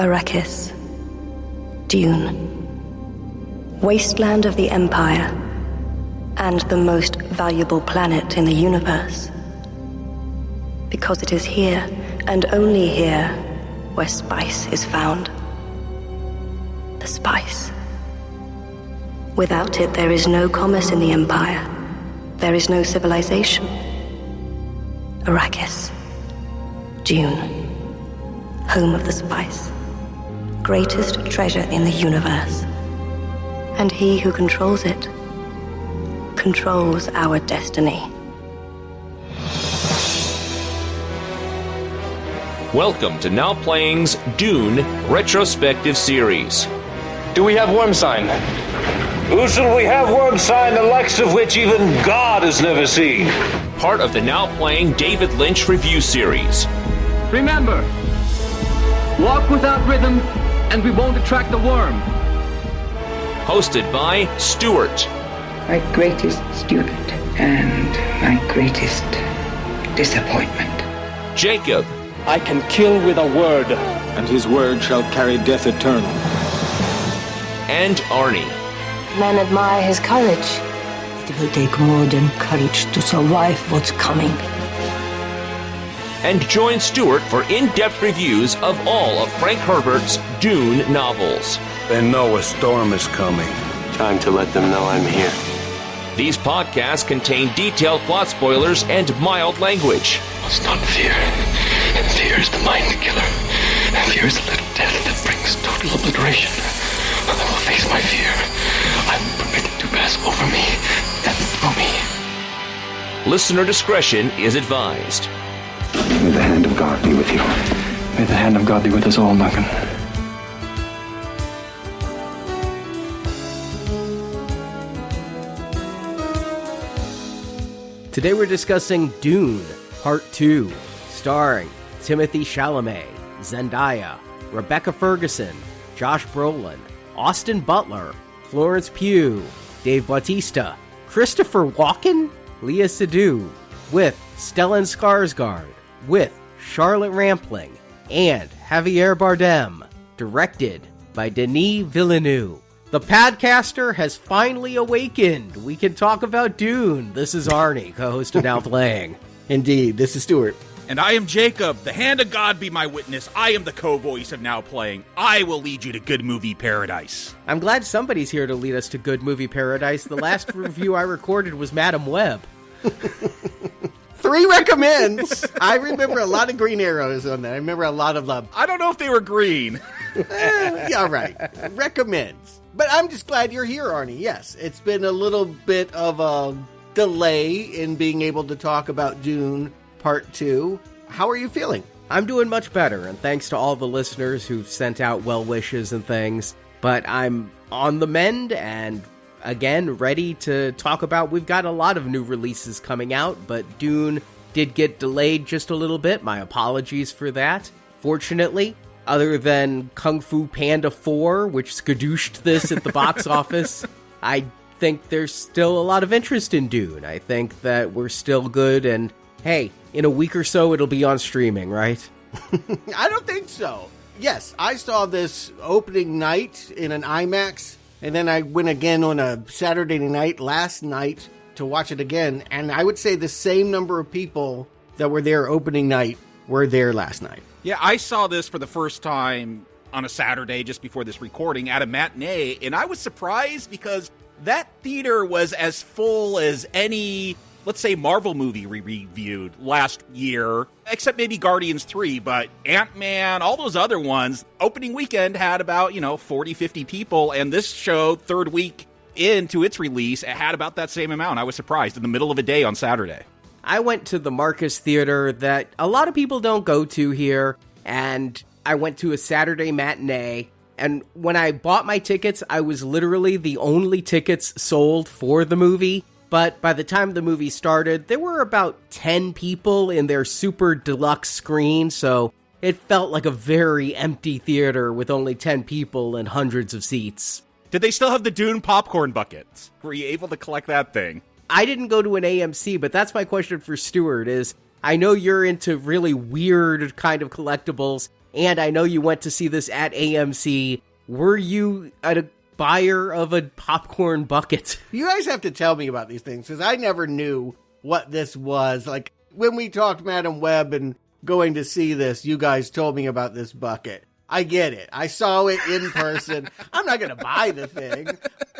Arrakis. Dune. Wasteland of the Empire, and the most valuable planet in the universe. Because it is here, and only here, where spice is found. The spice. Without it, there is no commerce in the Empire. There is no civilization. Arrakis. Dune. Home of the spice. Greatest treasure in the universe. And he who controls it controls our destiny. Welcome to Now Playing's Dune Retrospective Series. Do we have worm sign? Who shall we have worm sign, the likes of which even God has never seen? Part of the Now Playing David Lynch Review Series. Remember, walk without rhythm and we won't attract the worm. Hosted by Stuart. My greatest student and my greatest disappointment. Jacob. I can kill with a word. And his word shall carry death eternal. And Arnie. Men admire his courage. It will take more than courage to survive what's coming. And join Stuart for in-depth reviews of all of Frank Herbert's Dune novels. They know a storm is coming. Time to let them know I'm here. These podcasts contain detailed plot spoilers and mild language. Must not fear. And fear is the mind killer. And fear is a little death that brings total obliteration. I will face my fear. I will permit it to pass over me and through me. Listener discretion is advised. May the hand of God be with you. May the hand of God be with us all, Duncan. Today we're discussing Dune, Part 2, starring Timothee Chalamet, Zendaya, Rebecca Ferguson, Josh Brolin, Austin Butler, Florence Pugh, Dave Bautista, Christopher Walken, Léa Seydoux, with Stellan Skarsgård, with Charlotte Rampling, and Javier Bardem, directed by Denis Villeneuve. The podcaster has finally awakened. We can talk about Dune. This is Arnie, co-host of Now Playing. Indeed, this is Stuart. And I am Jacob. The hand of God be my witness. I am the co-voice of Now Playing. I will lead you to good movie paradise. I'm glad somebody's here to lead us to good movie paradise. The last review I recorded was Madam Web. 3 recommends. I remember a lot of green arrows on that. I remember a lot of love. I don't know if they were green. Yeah, right. Recommends. But I'm just glad you're here, Arnie. Yes, it's been a little bit of a delay in being able to talk about Dune Part 2. How are you feeling? I'm doing much better, and thanks to all the listeners who've sent out well wishes and things. But I'm on the mend and, again, ready to talk about... We've got a lot of new releases coming out, but Dune did get delayed just a little bit. My apologies for that. Fortunately, other than Kung Fu Panda 4, which skadooshed this at the box office, I think there's still a lot of interest in Dune. I think that we're still good, and hey, in a week or so, it'll be on streaming, right? I don't think so. Yes, I saw this opening night in an IMAX, and then I went again on a Saturday night last night to watch it again, and I would say the same number of people that were there opening night were there last night. Yeah, I saw this for the first time on a Saturday just before this recording at a matinee, and I was surprised because that theater was as full as any, let's say, Marvel movie we reviewed last year, except maybe Guardians 3, but Ant-Man, all those other ones, opening weekend had about, 40, 50 people, and this show, third week into its release, it had about that same amount. I was surprised in the middle of a day on Saturday. I went to the Marcus Theater that a lot of people don't go to here, and I went to a Saturday matinee, and when I bought my tickets, I was literally the only tickets sold for the movie, but by the time the movie started, there were about 10 people in their super deluxe screen, so it felt like a very empty theater with only 10 people and hundreds of seats. Did they still have the Dune popcorn buckets? Were you able to collect that thing? I didn't go to an AMC, but that's my question for Stuart is, I know you're into really weird kind of collectibles. And I know you went to see this at AMC. Were you a buyer of a popcorn bucket? You guys have to tell me about these things, because I never knew what this was. Like, when we talked Madam Web and going to see this, you guys told me about this bucket. I get it. I saw it in person. I'm not going to buy the thing.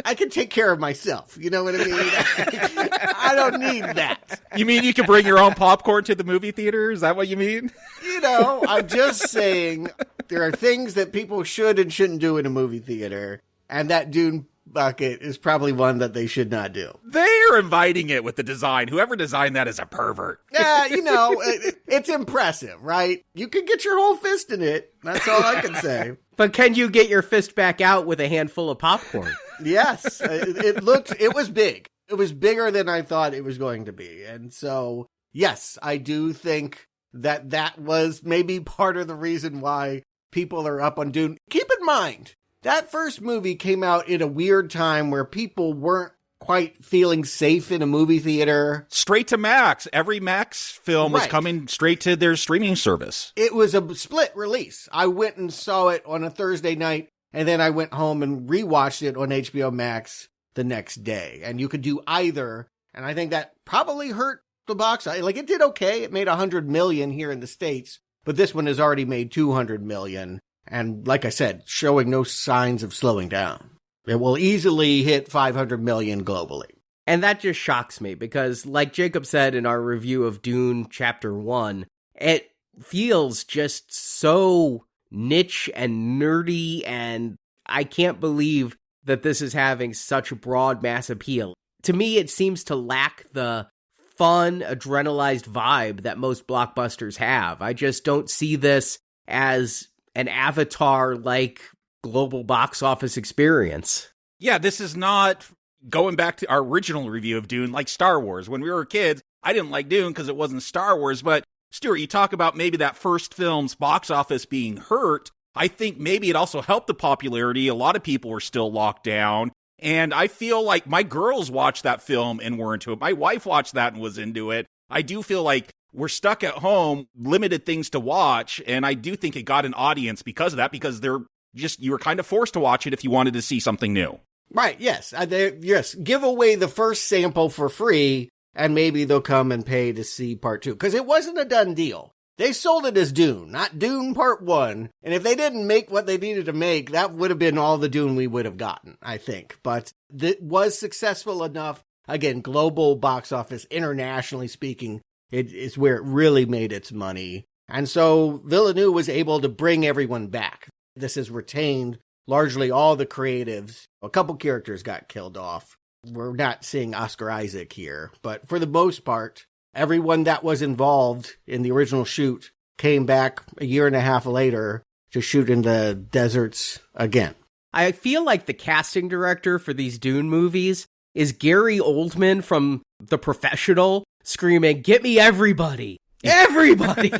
I can take care of myself. You know what I mean? I don't need that. You mean you can bring your own popcorn to the movie theater? Is that what you mean? You know, I'm just saying there are things that people should and shouldn't do in a movie theater. And that Dune bucket is probably one that they should not do. They're inviting it with the design. Whoever designed that is a pervert. Yeah, you know, it's impressive, right? You can get your whole fist in it. That's all I can say. But can you get your fist back out with a handful of popcorn? Yes. It was big. It was bigger than I thought it was going to be. And so, yes, I do think that was maybe part of the reason why people are up on Dune. Keep in mind, that first movie came out in a weird time where people weren't quite feeling safe in a movie theater. Straight to Max. Every Max film was coming straight to their streaming service. It was a split release. I went and saw it on a Thursday night, and then I went home and rewatched it on HBO Max the next day. And you could do either, and I think that probably hurt the box. Like, it did okay. It made $100 million here in the States, but this one has already made $200 million. And like I said, showing no signs of slowing down. It will easily hit $500 million globally. And that just shocks me because, like Jacob said in our review of Dune Chapter 1, it feels just so niche and nerdy, and I can't believe that this is having such a broad mass appeal. To me, it seems to lack the fun, adrenalized vibe that most blockbusters have. I just don't see this as an Avatar-like global box office experience. Yeah, this is not, going back to our original review of Dune, like Star Wars. When we were kids, I didn't like Dune because it wasn't Star Wars, but Stuart, you talk about maybe that first film's box office being hurt. I think maybe it also helped the popularity. A lot of people were still locked down, and I feel like my girls watched that film and were into it. My wife watched that and was into it. I do feel like we're stuck at home, limited things to watch, and I do think it got an audience because of that, because you were kind of forced to watch it if you wanted to see something new. Right, yes. Yes, give away the first sample for free, and maybe they'll come and pay to see part 2. Because it wasn't a done deal. They sold it as Dune, not Dune Part 1. And if they didn't make what they needed to make, that would have been all the Dune we would have gotten, I think. But it was successful enough. Again, global box office, internationally speaking, it is where it really made its money. And so Villeneuve was able to bring everyone back. This has retained largely all the creatives. A couple characters got killed off. We're not seeing Oscar Isaac here. But for the most part, everyone that was involved in the original shoot came back a year and a half later to shoot in the deserts again. I feel like the casting director for these Dune movies is Gary Oldman from The Professional, screaming, "Get me everybody! Everybody!"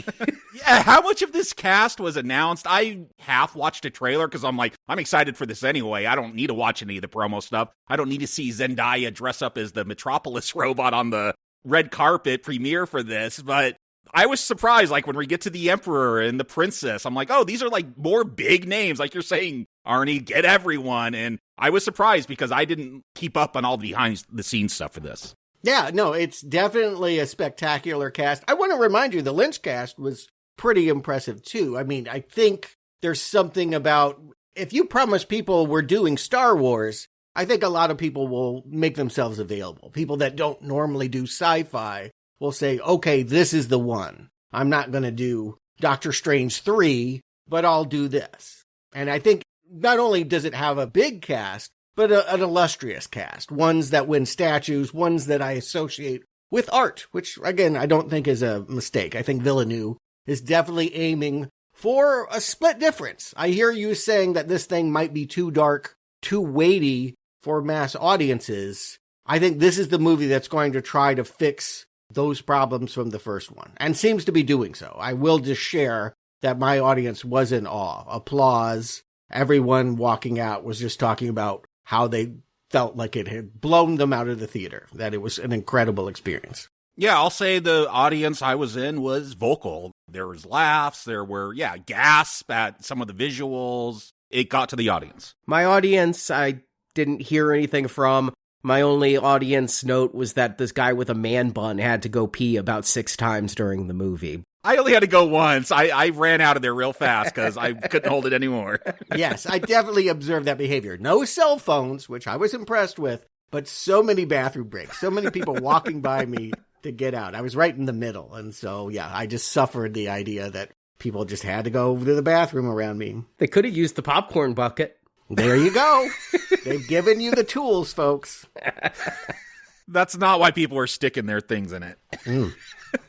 Yeah, how much of this cast was announced? I half watched a trailer because I'm like, I'm excited for this anyway. I don't need to watch any of the promo stuff. I don't need to see Zendaya dress up as the Metropolis robot on the red carpet premiere for this. But I was surprised, like, when we get to the Emperor and the Princess, I'm like, oh, these are like more big names. Like you're saying, Arnie, get everyone. And I was surprised because I didn't keep up on all the behind the scenes stuff for this. Yeah, no, it's definitely a spectacular cast. I want to remind you, the Lynch cast was pretty impressive too. I mean, I think there's something about, if you promise people we're doing Star Wars, I think a lot of people will make themselves available. People that don't normally do sci-fi will say, okay, this is the one. I'm not going to do Doctor Strange 3, but I'll do this. And I think not only does it have a big cast, but an illustrious cast. Ones that win statues, ones that I associate with art, which, again, I don't think is a mistake. I think Villeneuve is definitely aiming for a split difference. I hear you saying that this thing might be too dark, too weighty for mass audiences. I think this is the movie that's going to try to fix those problems from the first one, and seems to be doing so. I will just share that my audience was in awe. Applause. Everyone walking out was just talking about how they felt like it had blown them out of the theater, that it was an incredible experience. Yeah, I'll say the audience I was in was vocal. There was laughs, there were, gasps at some of the visuals. It got to the audience. My audience, I didn't hear anything from. My only audience note was that this guy with a man bun had to go pee about 6 times during the movie. I only had to go once. I ran out of there real fast because I couldn't hold it anymore. Yes, I definitely observed that behavior. No cell phones, which I was impressed with, but so many bathroom breaks, so many people walking by me to get out. I was right in the middle. And so, I just suffered the idea that people just had to go to the bathroom around me. They could have used the popcorn bucket. There you go. They've given you the tools, folks. That's not why people are sticking their things in it.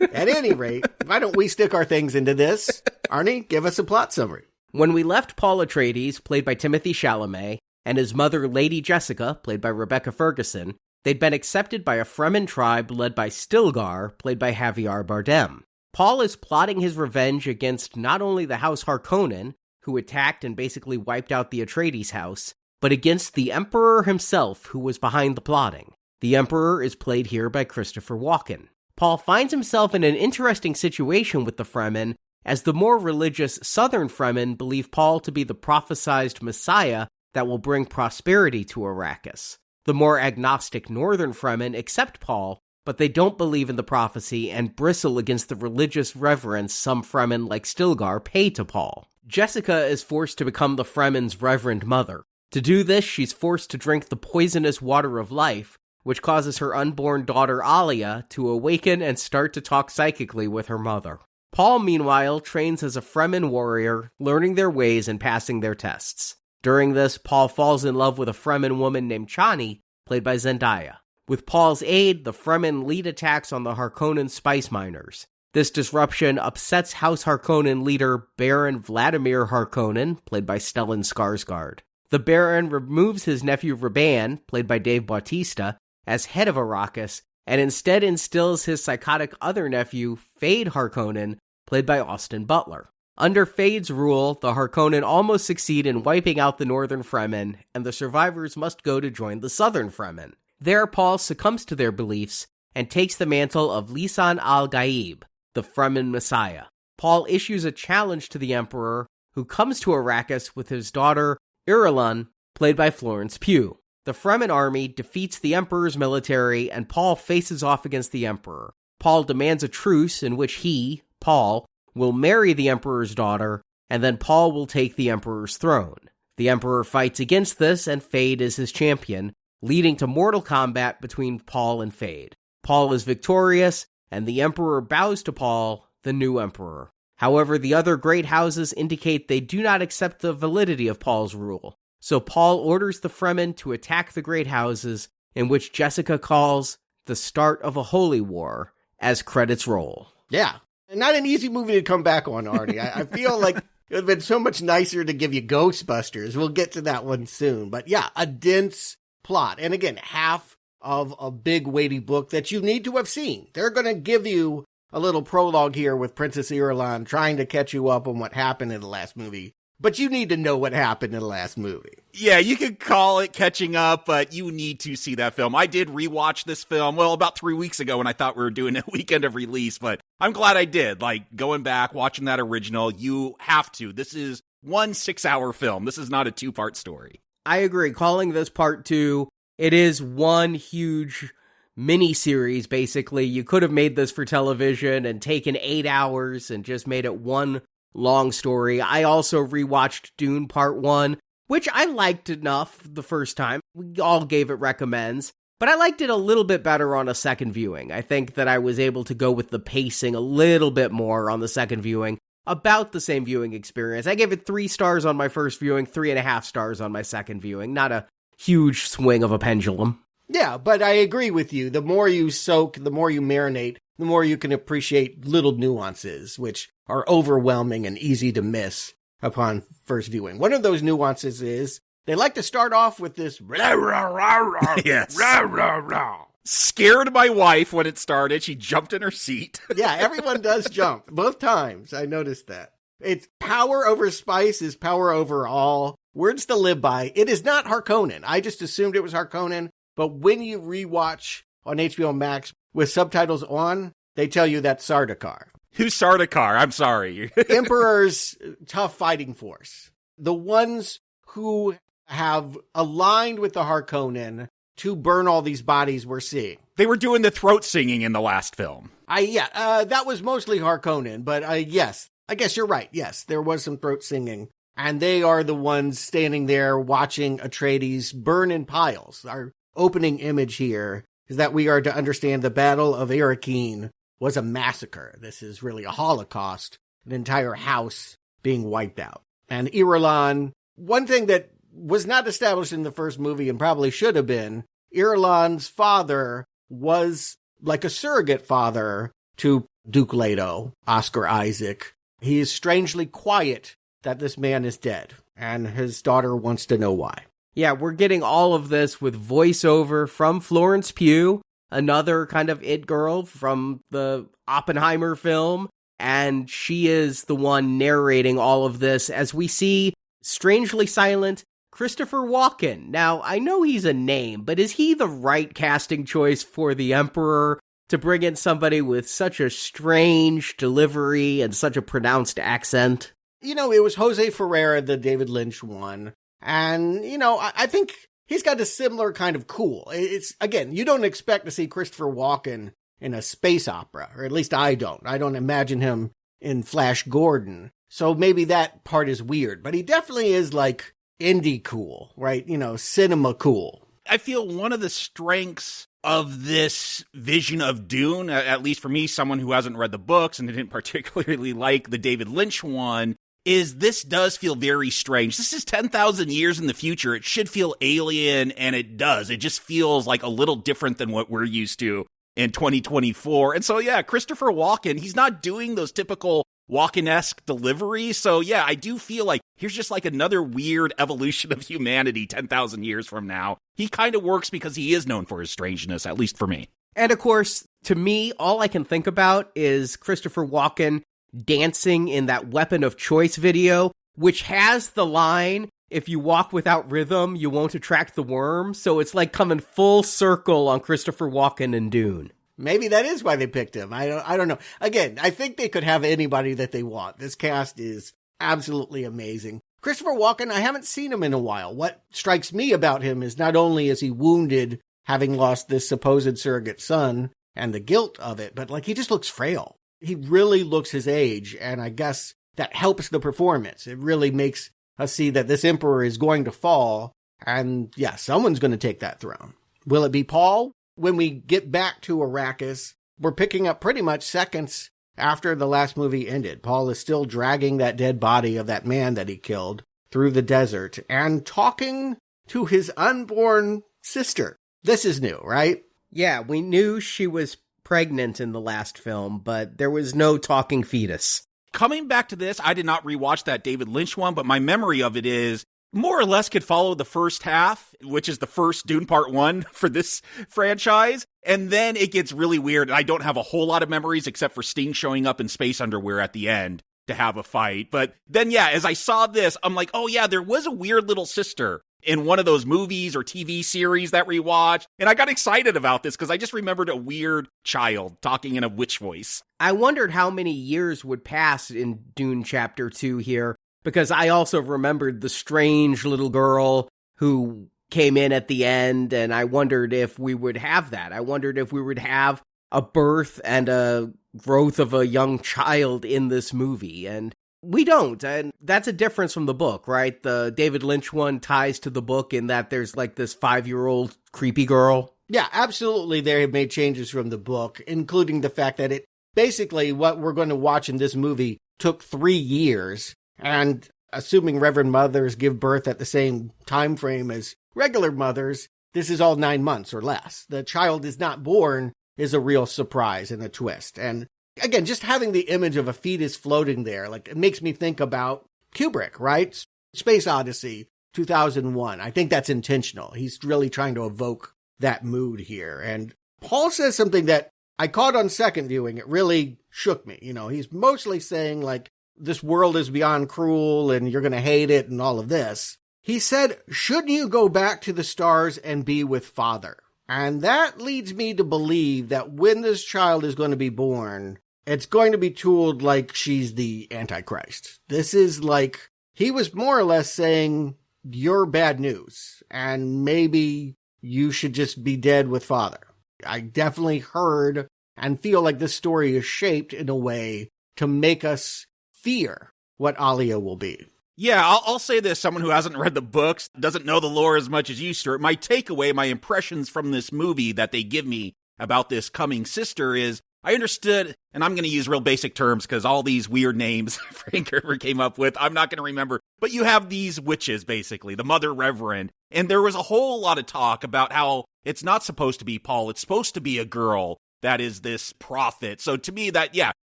At any rate, why don't we stick our things into this? Arnie, give us a plot summary. When we left Paul Atreides, played by Timothee Chalamet, and his mother, Lady Jessica, played by Rebecca Ferguson, they'd been accepted by a Fremen tribe led by Stilgar, played by Javier Bardem. Paul is plotting his revenge against not only the House Harkonnen, who attacked and basically wiped out the Atreides house, but against the Emperor himself, who was behind the plotting. The Emperor is played here by Christopher Walken. Paul finds himself in an interesting situation with the Fremen, as the more religious southern Fremen believe Paul to be the prophesized Messiah that will bring prosperity to Arrakis. The more agnostic northern Fremen accept Paul, but they don't believe in the prophecy and bristle against the religious reverence some Fremen like Stilgar pay to Paul. Jessica is forced to become the Fremen's reverend mother. To do this, she's forced to drink the poisonous water of life, which causes her unborn daughter Alia to awaken and start to talk psychically with her mother. Paul, meanwhile, trains as a Fremen warrior, learning their ways and passing their tests. During this, Paul falls in love with a Fremen woman named Chani, played by Zendaya. With Paul's aid, the Fremen lead attacks on the Harkonnen spice miners. This disruption upsets House Harkonnen leader Baron Vladimir Harkonnen, played by Stellan Skarsgård. The Baron removes his nephew Raban, played by Dave Bautista, as head of Arrakis, and instead instills his psychotic other nephew, Fade Harkonnen, played by Austin Butler. Under Fade's rule, the Harkonnen almost succeed in wiping out the northern Fremen, and the survivors must go to join the southern Fremen. There, Paul succumbs to their beliefs and takes the mantle of Lisan al-Gaib, the Fremen Messiah. Paul issues a challenge to the Emperor, who comes to Arrakis with his daughter, Irulan, played by Florence Pugh. The Fremen army defeats the Emperor's military, and Paul faces off against the Emperor. Paul demands a truce in which he, Paul, will marry the Emperor's daughter, and then Paul will take the Emperor's throne. The Emperor fights against this, and Fade is his champion, leading to mortal combat between Paul and Fade. Paul is victorious, and the Emperor bows to Paul, the new Emperor. However, the other great houses indicate they do not accept the validity of Paul's rule. So Paul orders the Fremen to attack the great houses, in which Jessica calls the start of a holy war, as credits roll. Yeah, not an easy movie to come back on, Artie. I feel like it would have been so much nicer to give you Ghostbusters. We'll get to that one soon. But yeah, a dense plot. And again, half of a big weighty book that you need to have seen. They're going to give you a little prologue here with Princess Irulan trying to catch you up on what happened in the last movie. But you need to know what happened in the last movie. Yeah, you could call it catching up, but you need to see that film. I did rewatch this film, about 3 weeks ago when I thought we were doing a weekend of release, but I'm glad I did. Going back, watching that original, you have to. This is one 6-hour film. This is not a 2-part story. I agree. Calling this part 2, it is one huge mini-series, basically. You could have made this for television and taken 8 hours and just made it one long story. I also rewatched Dune Part 1, which I liked enough the first time. We all gave it recommends, but I liked it a little bit better on a second viewing. I think that I was able to go with the pacing a little bit more on the second viewing, about the same viewing experience. I gave it 3 stars on my first viewing, 3.5 stars on my second viewing. Not a huge swing of a pendulum. Yeah, but I agree with you. The more you soak, the more you marinate, the more you can appreciate little nuances, which are overwhelming and easy to miss upon first viewing. One of those nuances is they like to start off with this rah, rah, rah, rah, yes. rah, rah, rah. Scared my wife when it started. She jumped in her seat. Yeah, everyone does jump. Both times. I noticed that. It's power over spice is power over all. Words to live by. It is not Harkonnen. I just assumed it was Harkonnen. But when you rewatch on HBO Max with subtitles on, they tell you that's Sardaukar. Who's Sardaukar? I'm sorry. Emperor's tough fighting force. The ones who have aligned with the Harkonnen to burn all these bodies we're seeing. They were doing the throat singing in the last film. That was mostly Harkonnen, but yes, I guess you're right. Yes, there was some throat singing. And they are the ones standing there watching Atreides burn in piles. Our opening image here is that we are to understand the Battle of Arrakis was a massacre. This is really a holocaust, an entire house being wiped out. And Irulan, one thing that was not established in the first movie and probably should have been, Irulan's father was like a surrogate father to Duke Leto, Oscar Isaac. He is strangely quiet that this man is dead, and his daughter wants to know why. Yeah, we're getting all of this with voiceover from Florence Pugh, another kind of it girl from the Oppenheimer film, and she is the one narrating all of this as we see strangely silent Christopher Walken. Now, I know he's a name, but is he the right casting choice for the Emperor to bring in somebody with such a strange delivery and such a pronounced accent? You know, it was Jose Ferreira, the David Lynch one. And, you know, I think he's got a similar kind of cool. It's, again, you don't expect to see Christopher Walken in a space opera, or at least I don't. I don't imagine him in Flash Gordon. So maybe that part is weird, but he definitely is like indie cool, right? You know, cinema cool. I feel one of the strengths of this vision of Dune, at least for me, someone who hasn't read the books and didn't particularly like the David Lynch one, is this does feel very strange. This is 10,000 years in the future. It should feel alien, and it does. It just feels like a little different than what we're used to in 2024. And so, yeah, Christopher Walken, he's not doing those typical Walken-esque deliveries. So, yeah, I do feel like here's just like another weird evolution of humanity 10,000 years from now. He kind of works because he is known for his strangeness, at least for me. And of course, to me, all I can think about is Christopher Walken dancing in that Weapon of Choice video, which has the line, if you walk without rhythm, you won't attract the worm. So it's like coming full circle on Christopher Walken and Dune. Maybe that is why they picked him. I don't know. Again, I think they could have anybody that they want. This cast is absolutely amazing. Christopher Walken, I haven't seen him in a while. What strikes me about him is not only is he wounded, having lost this supposed surrogate son and the guilt of it, but like he just looks frail. He really looks his age, and I guess that helps the performance. It really makes us see that this emperor is going to fall, and yeah, someone's going to take that throne. Will it be Paul? When we get back to Arrakis, we're picking up pretty much seconds after the last movie ended. Paul is still dragging that dead body of that man that he killed through the desert and talking to his unborn sister. This is new, right? Yeah, we knew she was pregnant in the last film, but there was no talking fetus. Coming back to this, I did not rewatch that David Lynch one, but my memory of it is more or less could follow the first half, which is the first Dune Part 1 for this franchise, and then it gets really weird. I don't have a whole lot of memories except for Sting showing up in space underwear at the end to have a fight. But then, yeah, as I saw this, I'm like, oh yeah, there was a weird little sister in one of those movies or TV series that we watched. And I got excited about this because I just remembered a weird child talking in a witch voice. I wondered how many years would pass in Dune Chapter 2 here, because I also remembered the strange little girl who came in at the end, and I wondered if we would have that. I wondered if we would have a birth and a growth of a young child in this movie, and we don't, and that's a difference from the book, right? The David Lynch one ties to the book in that there's like this 5-year-old creepy girl. Yeah, absolutely. They have made changes from the book, including the fact that it basically what we're going to watch in this movie took 3 years, and assuming Reverend Mothers give birth at the same time frame as regular mothers, this is all 9 months or less. The child is not born is a real surprise and a twist. And again, just having the image of a fetus floating there, like, it makes me think about Kubrick, right? Space Odyssey, 2001. I think that's intentional. He's really trying to evoke that mood here. And Paul says something that I caught on second viewing. It really shook me. You know, he's mostly saying, like, this world is beyond cruel and you're going to hate it and all of this. He said, shouldn't you go back to the stars and be with Father? And that leads me to believe that when this child is going to be born, it's going to be tooled like she's the Antichrist. This is like, he was more or less saying, you're bad news, and maybe you should just be dead with Father. I definitely heard and feel like this story is shaped in a way to make us fear what Alia will be. Yeah, I'll say this, someone who hasn't read the books, doesn't know the lore as much as you, Stuart. My takeaway, my impressions from this movie that they give me about this coming sister is, I understood, and I'm going to use real basic terms because all these weird names Frank Herbert came up with, I'm not going to remember. But you have these witches, basically, the Mother Reverend. And there was a whole lot of talk about how it's not supposed to be Paul. It's supposed to be a girl that is this prophet. So to me, that,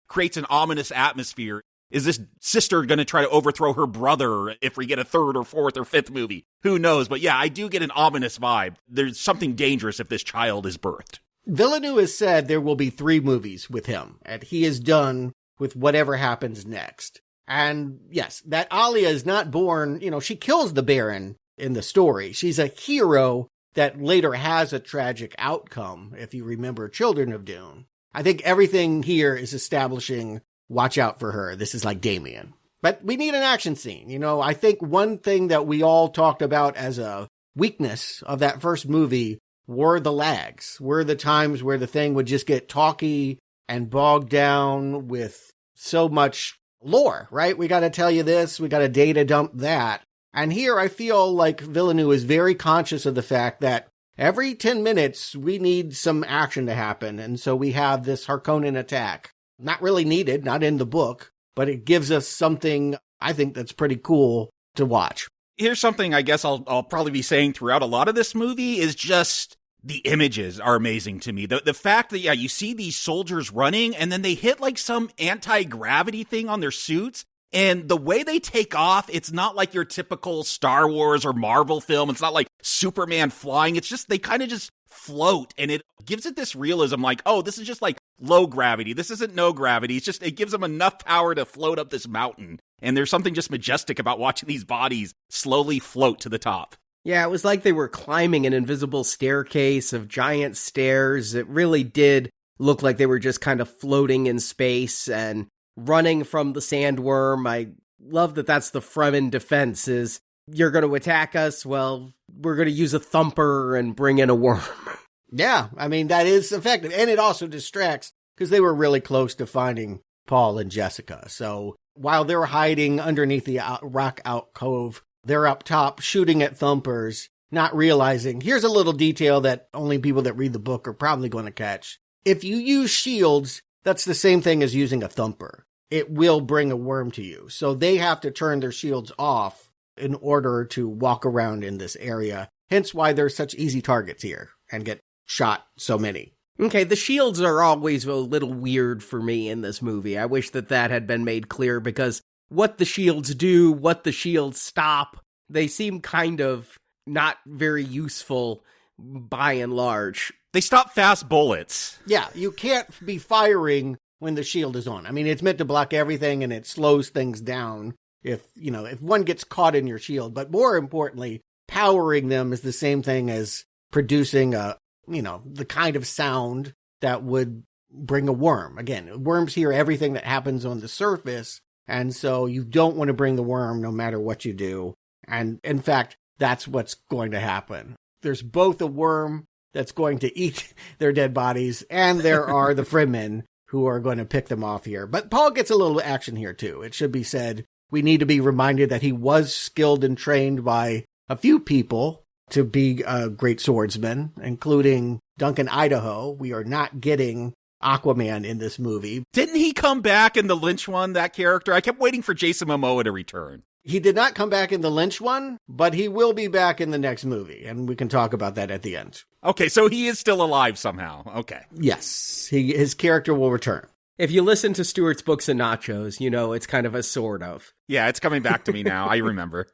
creates an ominous atmosphere. Is this sister going to try to overthrow her brother if we get a third or fourth or fifth movie? Who knows? But I do get an ominous vibe. There's something dangerous if this child is birthed. Villeneuve has said there will be 3 movies with him, and he is done with whatever happens next. And yes, that Alia is not born, she kills the Baron in the story. She's a hero that later has a tragic outcome, if you remember Children of Dune. I think everything here is establishing, watch out for her. This is like Damien. But we need an action scene. I think one thing that we all talked about as a weakness of that first movie were the lags, were the times where the thing would just get talky and bogged down with so much lore, right? We got to tell you this, we got to data dump that. And here I feel like Villeneuve is very conscious of the fact that every 10 minutes we need some action to happen. And so we have this Harkonnen attack. Not really needed, not in the book, but it gives us something I think that's pretty cool to watch. Here's something I guess I'll probably be saying throughout a lot of this movie is just the images are amazing to me. The fact that, you see these soldiers running and then they hit like some anti-gravity thing on their suits. And the way they take off, it's not like your typical Star Wars or Marvel film. It's not like Superman flying. It's just, they kind of just float. And it gives it this realism like, oh, this is just like low gravity. This isn't no gravity. It's just, it gives them enough power to float up this mountain. And there's something just majestic about watching these bodies slowly float to the top. Yeah, it was like they were climbing an invisible staircase of giant stairs. It really did look like they were just kind of floating in space and running from the sandworm. I love that that's the Fremen defense is, you're going to attack us? Well, we're going to use a thumper and bring in a worm. Yeah, I mean, that is effective. And it also distracts because they were really close to finding Paul and Jessica. So while they're hiding underneath the rock alcove, they're up top shooting at thumpers, not realizing, here's a little detail that only people that read the book are probably going to catch. If you use shields, that's the same thing as using a thumper. It will bring a worm to you. So they have to turn their shields off in order to walk around in this area. Hence why they're such easy targets here and get shot so many. Okay, the shields are always a little weird for me in this movie. I wish that had been made clear because what the shields do, what the shields stop, they seem kind of not very useful by and large. They stop fast bullets. Yeah, you can't be firing when the shield is on. I mean, it's meant to block everything and it slows things down if one gets caught in your shield. But more importantly, powering them is the same thing as producing the kind of sound that would bring a worm. Again, worms hear everything that happens on the surface. And so you don't want to bring the worm no matter what you do. And in fact, that's what's going to happen. There's both a worm that's going to eat their dead bodies, and there are the Fremen who are going to pick them off here. But Paul gets a little action here too. It should be said, we need to be reminded that he was skilled and trained by a few people to be a great swordsman, including Duncan Idaho. We are not getting Aquaman in this movie. Didn't he come back in the Lynch one, that character? I kept waiting for Jason Momoa to return. He did not come back in the Lynch one, but he will be back in the next movie, and we can talk about that at the end. Okay, so he is still alive somehow. Okay. Yes, his character will return. If you listen to Stuart's Books and Nachos, it's kind of a sort of. Yeah, it's coming back to me now. I remember.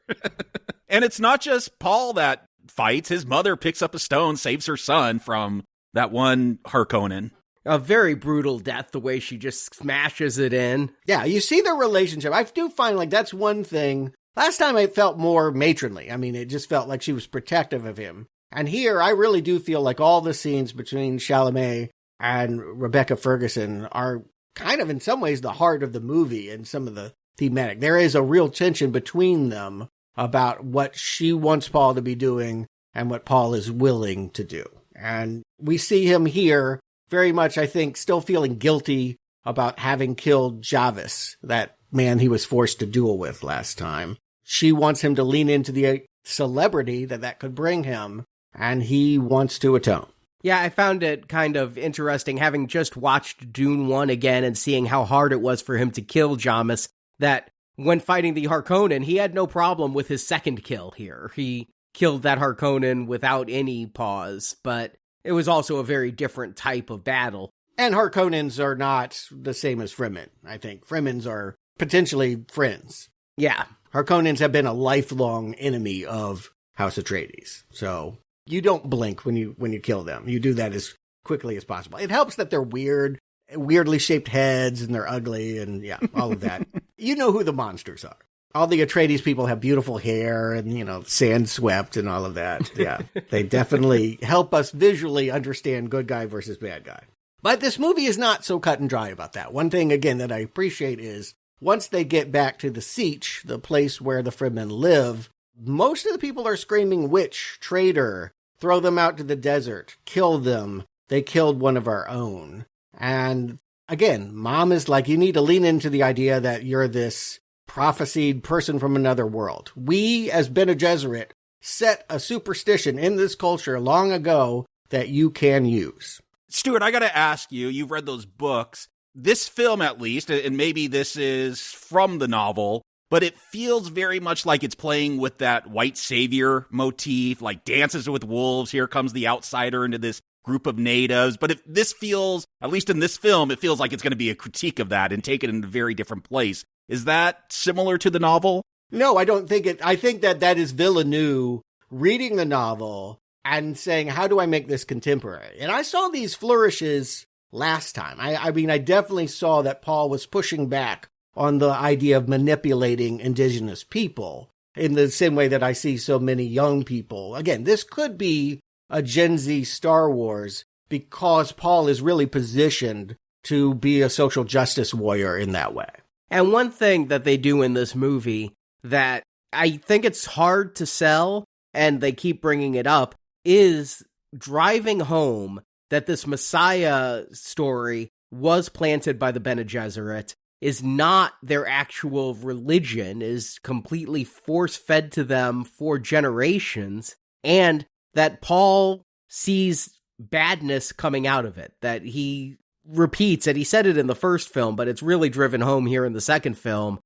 And it's not just Paul that fights. His mother picks up a stone, saves her son from that one Harkonnen. A very brutal death, the way she just smashes it in. Yeah, you see their relationship. I do find like that's one thing. Last time I felt more matronly. I mean, it just felt like she was protective of him. And here, I really do feel like all the scenes between Chalamet and Rebecca Ferguson are kind of in some ways the heart of the movie and some of the thematic. There is a real tension between them about what she wants Paul to be doing and what Paul is willing to do. And we see him here very much, I think, still feeling guilty about having killed Javis, that man he was forced to duel with last time. She wants him to lean into the celebrity that could bring him, and he wants to atone. Yeah, I found it kind of interesting, having just watched Dune 1 again and seeing how hard it was for him to kill Jamis, that when fighting the Harkonnen, he had no problem with his second kill here. He killed that Harkonnen without any pause, but it was also a very different type of battle. And Harkonnens are not the same as Fremen, I think. Fremens are potentially friends. Yeah. Harkonnens have been a lifelong enemy of House Atreides. So you don't blink when you kill them. You do that as quickly as possible. It helps that they're weird, weirdly shaped heads, and they're ugly, and yeah, all of that. You know who the monsters are. All the Atreides people have beautiful hair and, sand swept and all of that. Yeah, they definitely help us visually understand good guy versus bad guy. But this movie is not so cut and dry about that. One thing, again, that I appreciate is once they get back to the Sietch, the place where the Fremen live, most of the people are screaming, witch, traitor, throw them out to the desert, kill them. They killed one of our own. And again, Mom is like, you need to lean into the idea that you're this prophesied person from another world. We, as Bene Gesserit, set a superstition in this culture long ago that you can use. Stuart, I got to ask you, you've read those books. This film, at least, and maybe this is from the novel, but it feels very much like it's playing with that white savior motif, like Dances with Wolves, here comes the outsider into this group of natives. But if this feels, at least in this film, it feels like it's going to be a critique of that and take it in a very different place. Is that similar to the novel? No, I don't think it. I think that is Villeneuve reading the novel and saying, how do I make this contemporary? And I saw these flourishes last time. I mean, I definitely saw that Paul was pushing back on the idea of manipulating indigenous people in the same way that I see so many young people. Again, this could be a Gen Z Star Wars because Paul is really positioned to be a social justice warrior in that way. And one thing that they do in this movie that I think it's hard to sell, and they keep bringing it up, is driving home that this Messiah story was planted by the Bene Gesserit, is not their actual religion, is completely force-fed to them for generations, and that Paul sees badness coming out of it, that he repeats, and he said it in the first film, but it's really driven home here in the second film,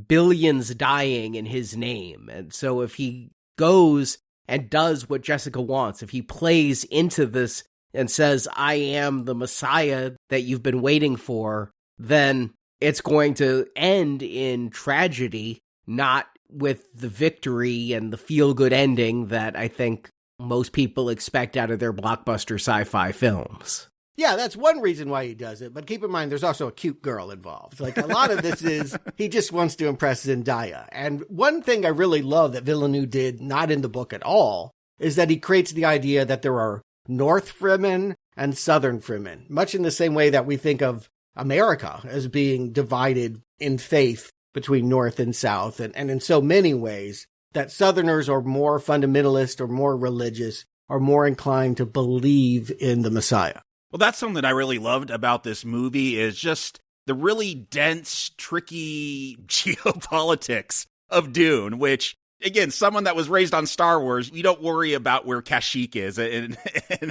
billions dying in his name. And so if he goes and does what Jessica wants, if he plays into this and says, I am the Messiah that you've been waiting for, then it's going to end in tragedy, not with the victory and the feel-good ending that I think most people expect out of their blockbuster sci-fi films. Yeah, that's one reason why he does it. But keep in mind, there's also a cute girl involved. Like, a lot of this is he just wants to impress Zendaya. And one thing I really love that Villeneuve did, not in the book at all, is that he creates the idea that there are North Fremen and Southern Fremen, much in the same way that we think of America as being divided in faith between North and South. And in so many ways, that Southerners are more fundamentalist or more religious, or more inclined to believe in the Messiah. Well, that's something that I really loved about this movie is just the really dense, tricky geopolitics of Dune, which, again, someone that was raised on Star Wars, you don't worry about where Kashyyyk is and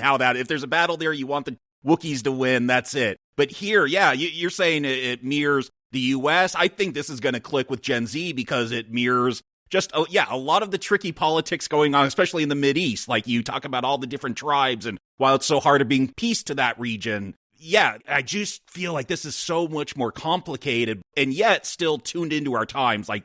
how that, if there's a battle there, you want the Wookiees to win, that's it. But here, yeah, you're saying it mirrors the U.S. I think this is going to click with Gen Z because it mirrors just, a lot of the tricky politics going on, especially in the Mideast. Like, you talk about all the different tribes, and while it's so hard to bring peace to that region, yeah, I just feel like this is so much more complicated, and yet still tuned into our times. Like,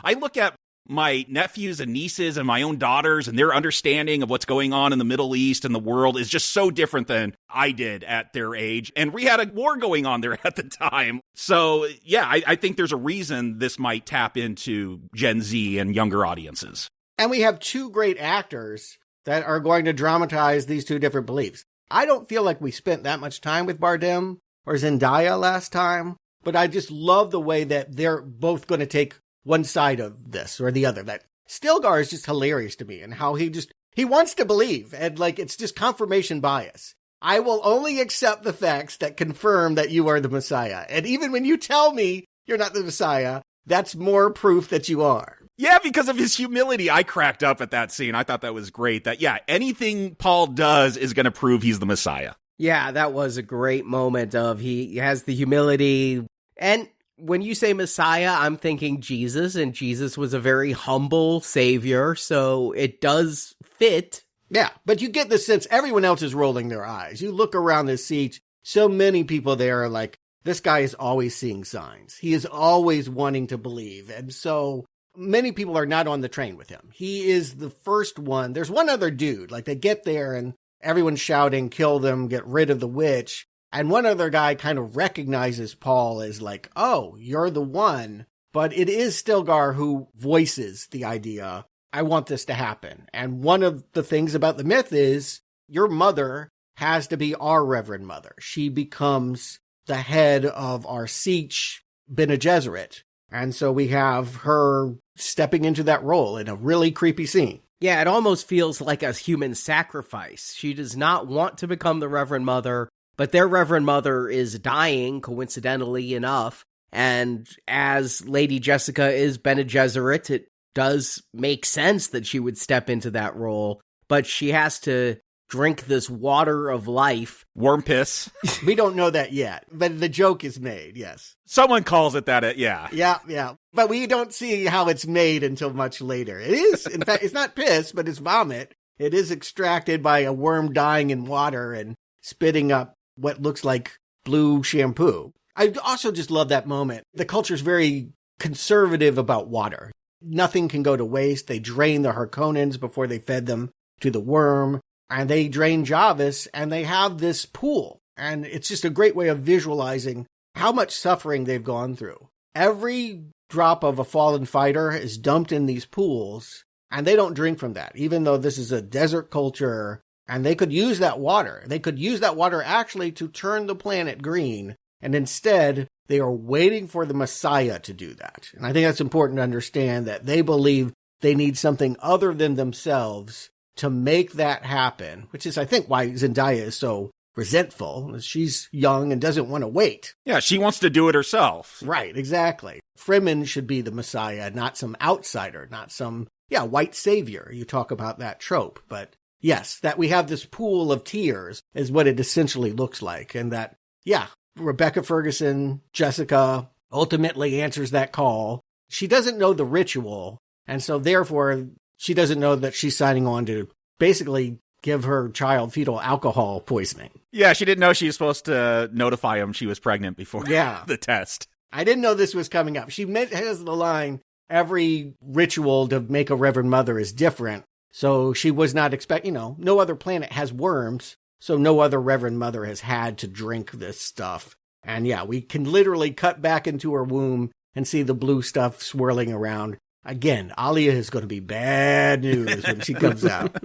I look at my nephews and nieces and my own daughters, and their understanding of what's going on in the Middle East and the world is just so different than I did at their age. And we had a war going on there at the time. So, yeah, I think there's a reason this might tap into Gen Z and younger audiences. And we have two great actors that are going to dramatize these two different beliefs. I don't feel like we spent that much time with Bardem, or Zendaya last time, but I just love the way that they're both going to take one side of this or the other. That Stilgar is just hilarious to me, and how he wants to believe, and like, it's just confirmation bias. I will only accept the facts that confirm that you are the Messiah. And even when you tell me you're not the Messiah, that's more proof that you are. Yeah, because of his humility. I cracked up at that scene. I thought that was great. That, yeah, anything Paul does is going to prove he's the Messiah. Yeah, that was a great moment of he has the humility. And when you say Messiah, I'm thinking Jesus, and Jesus was a very humble savior, so it does fit. Yeah, but you get the sense everyone else is rolling their eyes. You look around this seat, so many people there are like, this guy is always seeing signs. He is always wanting to believe. And so many people are not on the train with him. He is the first one. There's one other dude, like they get there and everyone's shouting, kill them, get rid of the witch. And one other guy kind of recognizes Paul as like, oh, you're the one. But it is Stilgar who voices the idea, I want this to happen. And one of the things about the myth is your mother has to be our Reverend Mother. She becomes the head of our Sietch Bene Gesserit. And so we have her stepping into that role in a really creepy scene. Yeah, it almost feels like a human sacrifice. She does not want to become the Reverend Mother, but their Reverend Mother is dying, coincidentally enough. And as Lady Jessica is Bene Gesserit, it does make sense that she would step into that role, but she has to drink this water of life. Worm piss. We don't know that yet, but the joke is made, yes. Someone calls it that, yeah. Yeah. But we don't see how it's made until much later. It is, in fact, it's not piss, but it's vomit. It is extracted by a worm dying in water and spitting up what looks like blue shampoo. I also just love that moment. The culture's very conservative about water. Nothing can go to waste. They drain the Harkonnens before they fed them to the worm. And they drain Javis, and they have this pool. And it's just a great way of visualizing how much suffering they've gone through. Every drop of a fallen fighter is dumped in these pools, and they don't drink from that, even though this is a desert culture, and they could use that water. They could use that water actually to turn the planet green, and instead, they are waiting for the Messiah to do that. And I think that's important to understand, that they believe they need something other than themselves to make that happen, which is, I think, why Zendaya is so resentful. She's young and doesn't want to wait. Yeah, she wants to do it herself. Right, exactly. Fremen should be the Messiah, not some outsider, not some, white savior. You talk about that trope. But yes, that we have this pool of tears is what it essentially looks like. And that, Rebecca Ferguson, Jessica, ultimately answers that call. She doesn't know the ritual, and so therefore she doesn't know that she's signing on to basically give her child fetal alcohol poisoning. Yeah, she didn't know she was supposed to notify him she was pregnant before the test. I didn't know this was coming up. She has the line, every ritual to make a Reverend Mother is different. So she was not expecting, no other planet has worms. So no other Reverend Mother has had to drink this stuff. And we can literally cut back into her womb and see the blue stuff swirling around. Again, Alia is going to be bad news when she comes out.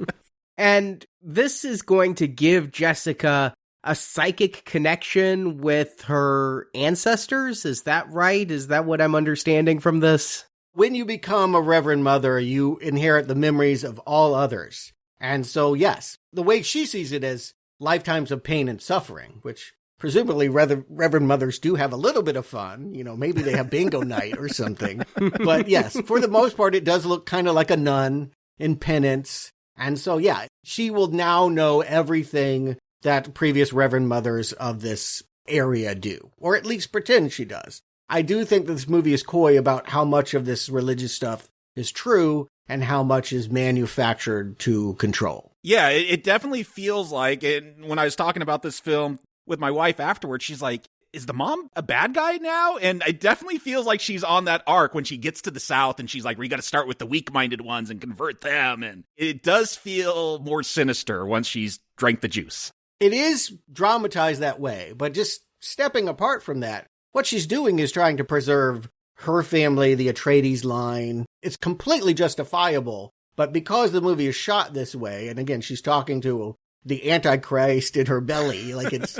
And this is going to give Jessica a psychic connection with her ancestors. Is that right? Is that what I'm understanding from this? When you become a Reverend Mother, you inherit the memories of all others. And so, yes, the way she sees it as lifetimes of pain and suffering, which presumably Reverend Mothers do have a little bit of fun. Maybe they have bingo night or something. But yes, for the most part, it does look kind of like a nun in penance. And so, she will now know everything that previous Reverend Mothers of this area do, or at least pretend she does. I do think that this movie is coy about how much of this religious stuff is true and how much is manufactured to control. Yeah, it definitely feels like, and when I was talking about this film with my wife afterwards, she's like, is the mom a bad guy now? And it definitely feels like she's on that arc when she gets to the South and she's like, we got to start with the weak-minded ones and convert them. And it does feel more sinister once she's drank the juice. It is dramatized that way, but just stepping apart from that, what she's doing is trying to preserve her family, the Atreides line. It's completely justifiable, but because the movie is shot this way, and again, she's talking to the Antichrist in her belly. Like it's,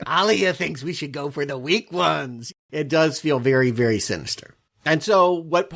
Alia thinks we should go for the weak ones. It does feel very, very sinister. And so what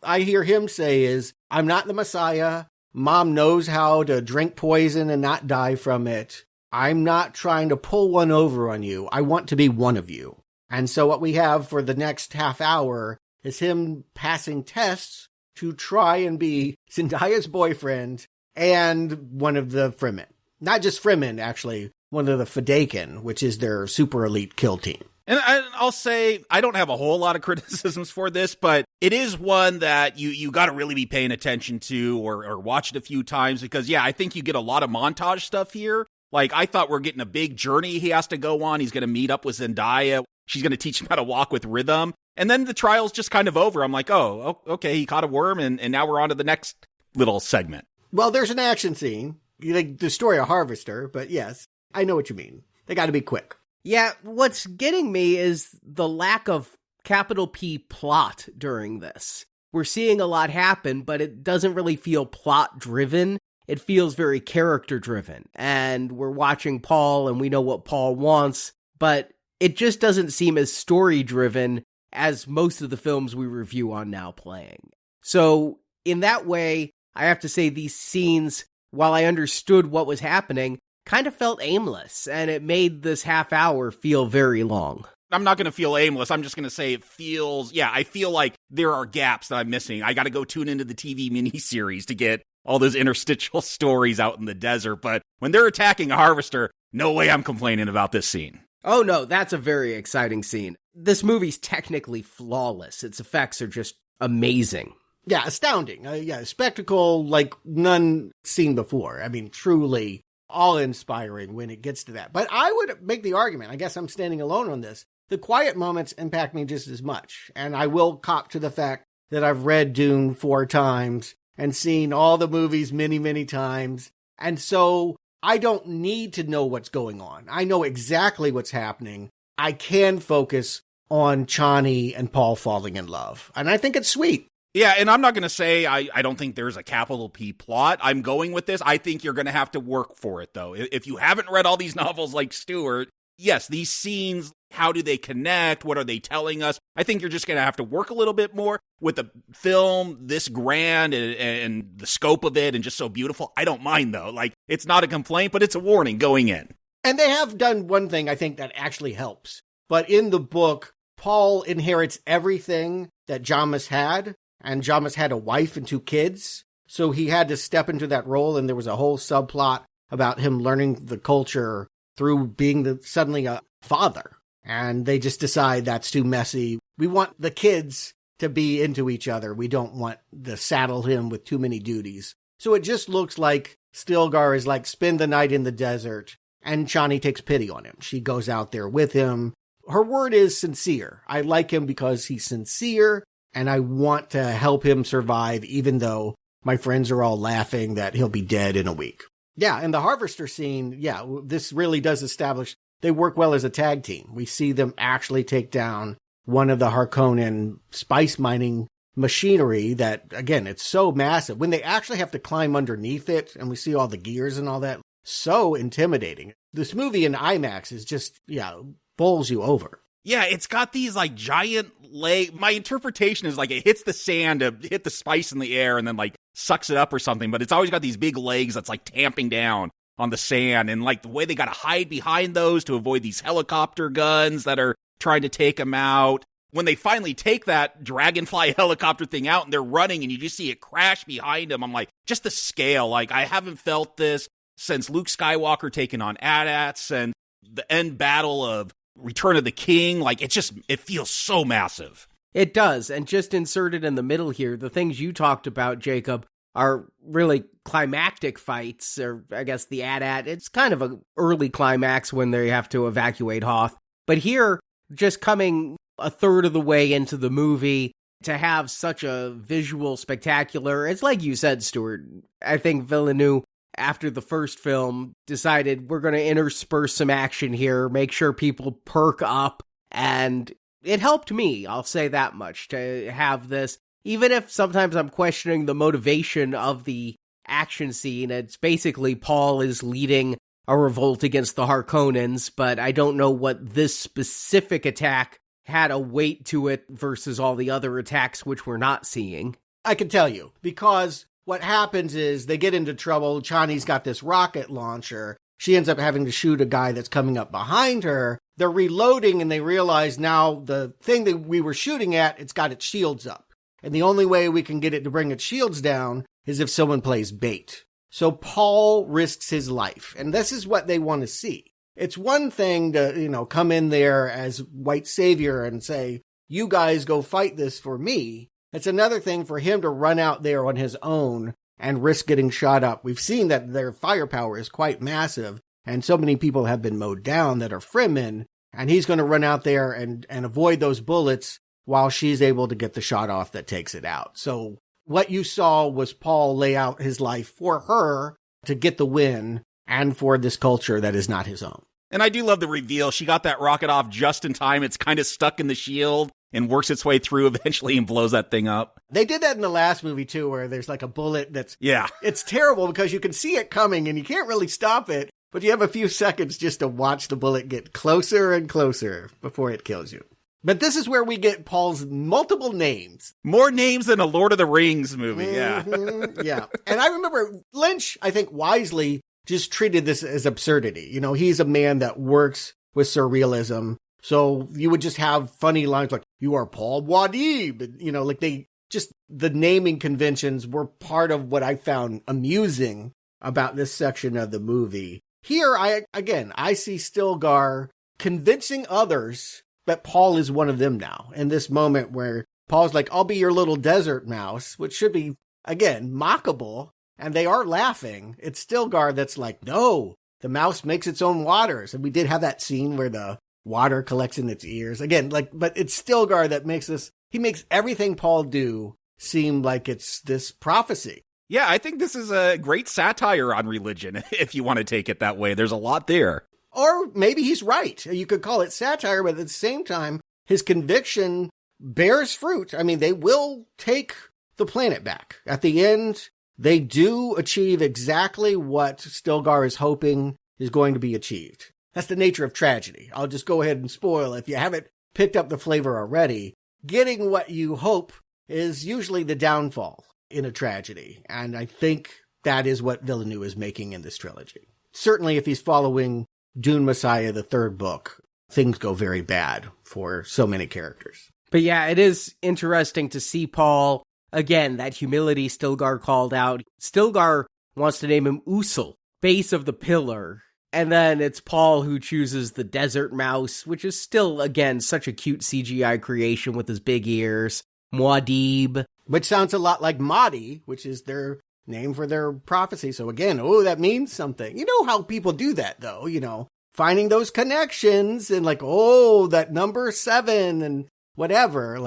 I hear him say is, I'm not the Messiah. Mom knows how to drink poison and not die from it. I'm not trying to pull one over on you. I want to be one of you. And so what we have for the next half hour is him passing tests to try and be Zendaya's boyfriend and one of the Fremen. Not just Fremen, actually, one of the Fedaykin, which is their super elite kill team. And I'll say, I don't have a whole lot of criticisms for this, but it is one that you got to really be paying attention to or watch it a few times because, yeah, I think you get a lot of montage stuff here. Like, I thought we're getting a big journey he has to go on. He's going to meet up with Zendaya. She's going to teach him how to walk with rhythm. And then the trial's just kind of over. I'm like, oh, okay, he caught a worm, and now we're on to the next little segment. Well, there's an action scene. They destroy a harvester, but yes, I know what you mean. They got to be quick. Yeah, what's getting me is the lack of capital P plot during this. We're seeing a lot happen, but it doesn't really feel plot-driven. It feels very character-driven. And we're watching Paul, and we know what Paul wants, but it just doesn't seem as story-driven as most of the films we review on Now Playing. So, in that way, I have to say these scenes, while I understood what was happening, kind of felt aimless, and it made this half hour feel very long. I'm not going to feel aimless. I'm just going to say it feels, I feel like there are gaps that I'm missing. I got to go tune into the TV miniseries to get all those interstitial stories out in the desert. But when they're attacking a harvester, no way I'm complaining about this scene. Oh no, that's a very exciting scene. This movie's technically flawless. Its effects are just amazing. Yeah, astounding. Spectacle like none seen before. I mean, truly awe-inspiring when it gets to that. But I would make the argument, I guess I'm standing alone on this, the quiet moments impact me just as much. And I will cop to the fact that I've read Dune 4 times and seen all the movies many, many times. And so I don't need to know what's going on. I know exactly what's happening. I can focus on Chani and Paul falling in love. And I think it's sweet. Yeah, and I'm not going to say I don't think there's a capital P plot. I'm going with this. I think you're going to have to work for it, though. If you haven't read all these novels like Stuart, yes, these scenes, how do they connect? What are they telling us? I think you're just going to have to work a little bit more with the film this grand and the scope of it and just so beautiful. I don't mind, though. Like, it's not a complaint, but it's a warning going in. And they have done one thing I think that actually helps. But in the book, Paul inherits everything that Jamis had. And Jamis had a wife and 2 kids, so he had to step into that role, and there was a whole subplot about him learning the culture through being suddenly a father. And they just decide that's too messy. We want the kids to be into each other. We don't want to saddle him with too many duties. So it just looks like Stilgar is like, spend the night in the desert, and Chani takes pity on him. She goes out there with him. Her word is sincere. I like him because he's sincere. And I want to help him survive, even though my friends are all laughing that he'll be dead in a week. Yeah, and the harvester scene, this really does establish they work well as a tag team. We see them actually take down one of the Harkonnen spice mining machinery that, again, it's so massive. When they actually have to climb underneath it, and we see all the gears and all that, so intimidating. This movie in IMAX is just, bowls you over. Yeah, it's got these like giant legs. My interpretation is like it hits the sand to hit the spice in the air and then like sucks it up or something. But it's always got these big legs that's like tamping down on the sand. And like the way they got to hide behind those to avoid these helicopter guns that are trying to take them out. When they finally take that dragonfly helicopter thing out and they're running and you just see it crash behind them, I'm like, just the scale. Like I haven't felt this since Luke Skywalker taking on AT-ATs and the end battle of Return of the King. Like it feels so massive. It does. And just inserted in the middle here, the things you talked about, Jacob, are really climactic fights, or I guess the AT-AT. It's kind of an early climax when they have to evacuate Hoth. But here, just coming a third of the way into the movie, to have such a visual spectacular, it's like you said, Stuart. I think Villeneuve, after the first film, decided we're going to intersperse some action here, make sure people perk up, and it helped me, I'll say that much, to have this. Even if sometimes I'm questioning the motivation of the action scene, it's basically Paul is leading a revolt against the Harkonnens, but I don't know what this specific attack had a weight to it versus all the other attacks which we're not seeing. I can tell you, because what happens is they get into trouble. Chani's got this rocket launcher. She ends up having to shoot a guy that's coming up behind her. They're reloading and they realize now the thing that we were shooting at, it's got its shields up. And the only way we can get it to bring its shields down is if someone plays bait. So Paul risks his life. And this is what they want to see. It's one thing to, come in there as white savior and say, you guys go fight this for me. It's another thing for him to run out there on his own and risk getting shot up. We've seen that their firepower is quite massive, and so many people have been mowed down that are Fremen, and he's going to run out there and avoid those bullets while she's able to get the shot off that takes it out. So what you saw was Paul lay out his life for her to get the win and for this culture that is not his own. And I do love the reveal. She got that rocket off just in time. It's kind of stuck in the shield and works its way through eventually and blows that thing up. They did that in the last movie, too, where there's like a bullet that's... Yeah. It's terrible because you can see it coming and you can't really stop it, but you have a few seconds just to watch the bullet get closer and closer before it kills you. But this is where we get Paul's multiple names. More names than a Lord of the Rings movie, Yeah. And I remember Lynch, I think wisely, just treated this as absurdity. He's a man that works with surrealism. So you would just have funny lines like, you are Paul Muad'Dib. The naming conventions were part of what I found amusing about this section of the movie. Here, I see Stilgar convincing others that Paul is one of them now. In this moment where Paul's like, I'll be your little desert mouse, which should be, again, mockable. And they are laughing. It's Stilgar that's like, no, the mouse makes its own waters. And we did have that scene where the water collects in its ears. Again, but it's Stilgar that makes he makes everything Paul do seem like it's this prophecy. Yeah, I think this is a great satire on religion, if you want to take it that way. There's a lot there. Or maybe he's right. You could call it satire, but at the same time, his conviction bears fruit. I mean, they will take the planet back. At the end, they do achieve exactly what Stilgar is hoping is going to be achieved. That's the nature of tragedy. I'll just go ahead and spoil if you haven't picked up the flavor already. Getting what you hope is usually the downfall in a tragedy. And I think that is what Villeneuve is making in this trilogy. Certainly if he's following Dune Messiah, the third book, things go very bad for so many characters. But yeah, it is interesting to see Paul, again, that humility Stilgar called out. Stilgar wants to name him Usul, base of the pillar. And then it's Paul who chooses the desert mouse, which is still, again, such a cute CGI creation with his big ears. Muad'Dib. Which sounds a lot like Mahdi, which is their name for their prophecy. So again, that means something. You know how people do that, though, finding those connections and that number 7 and whatever.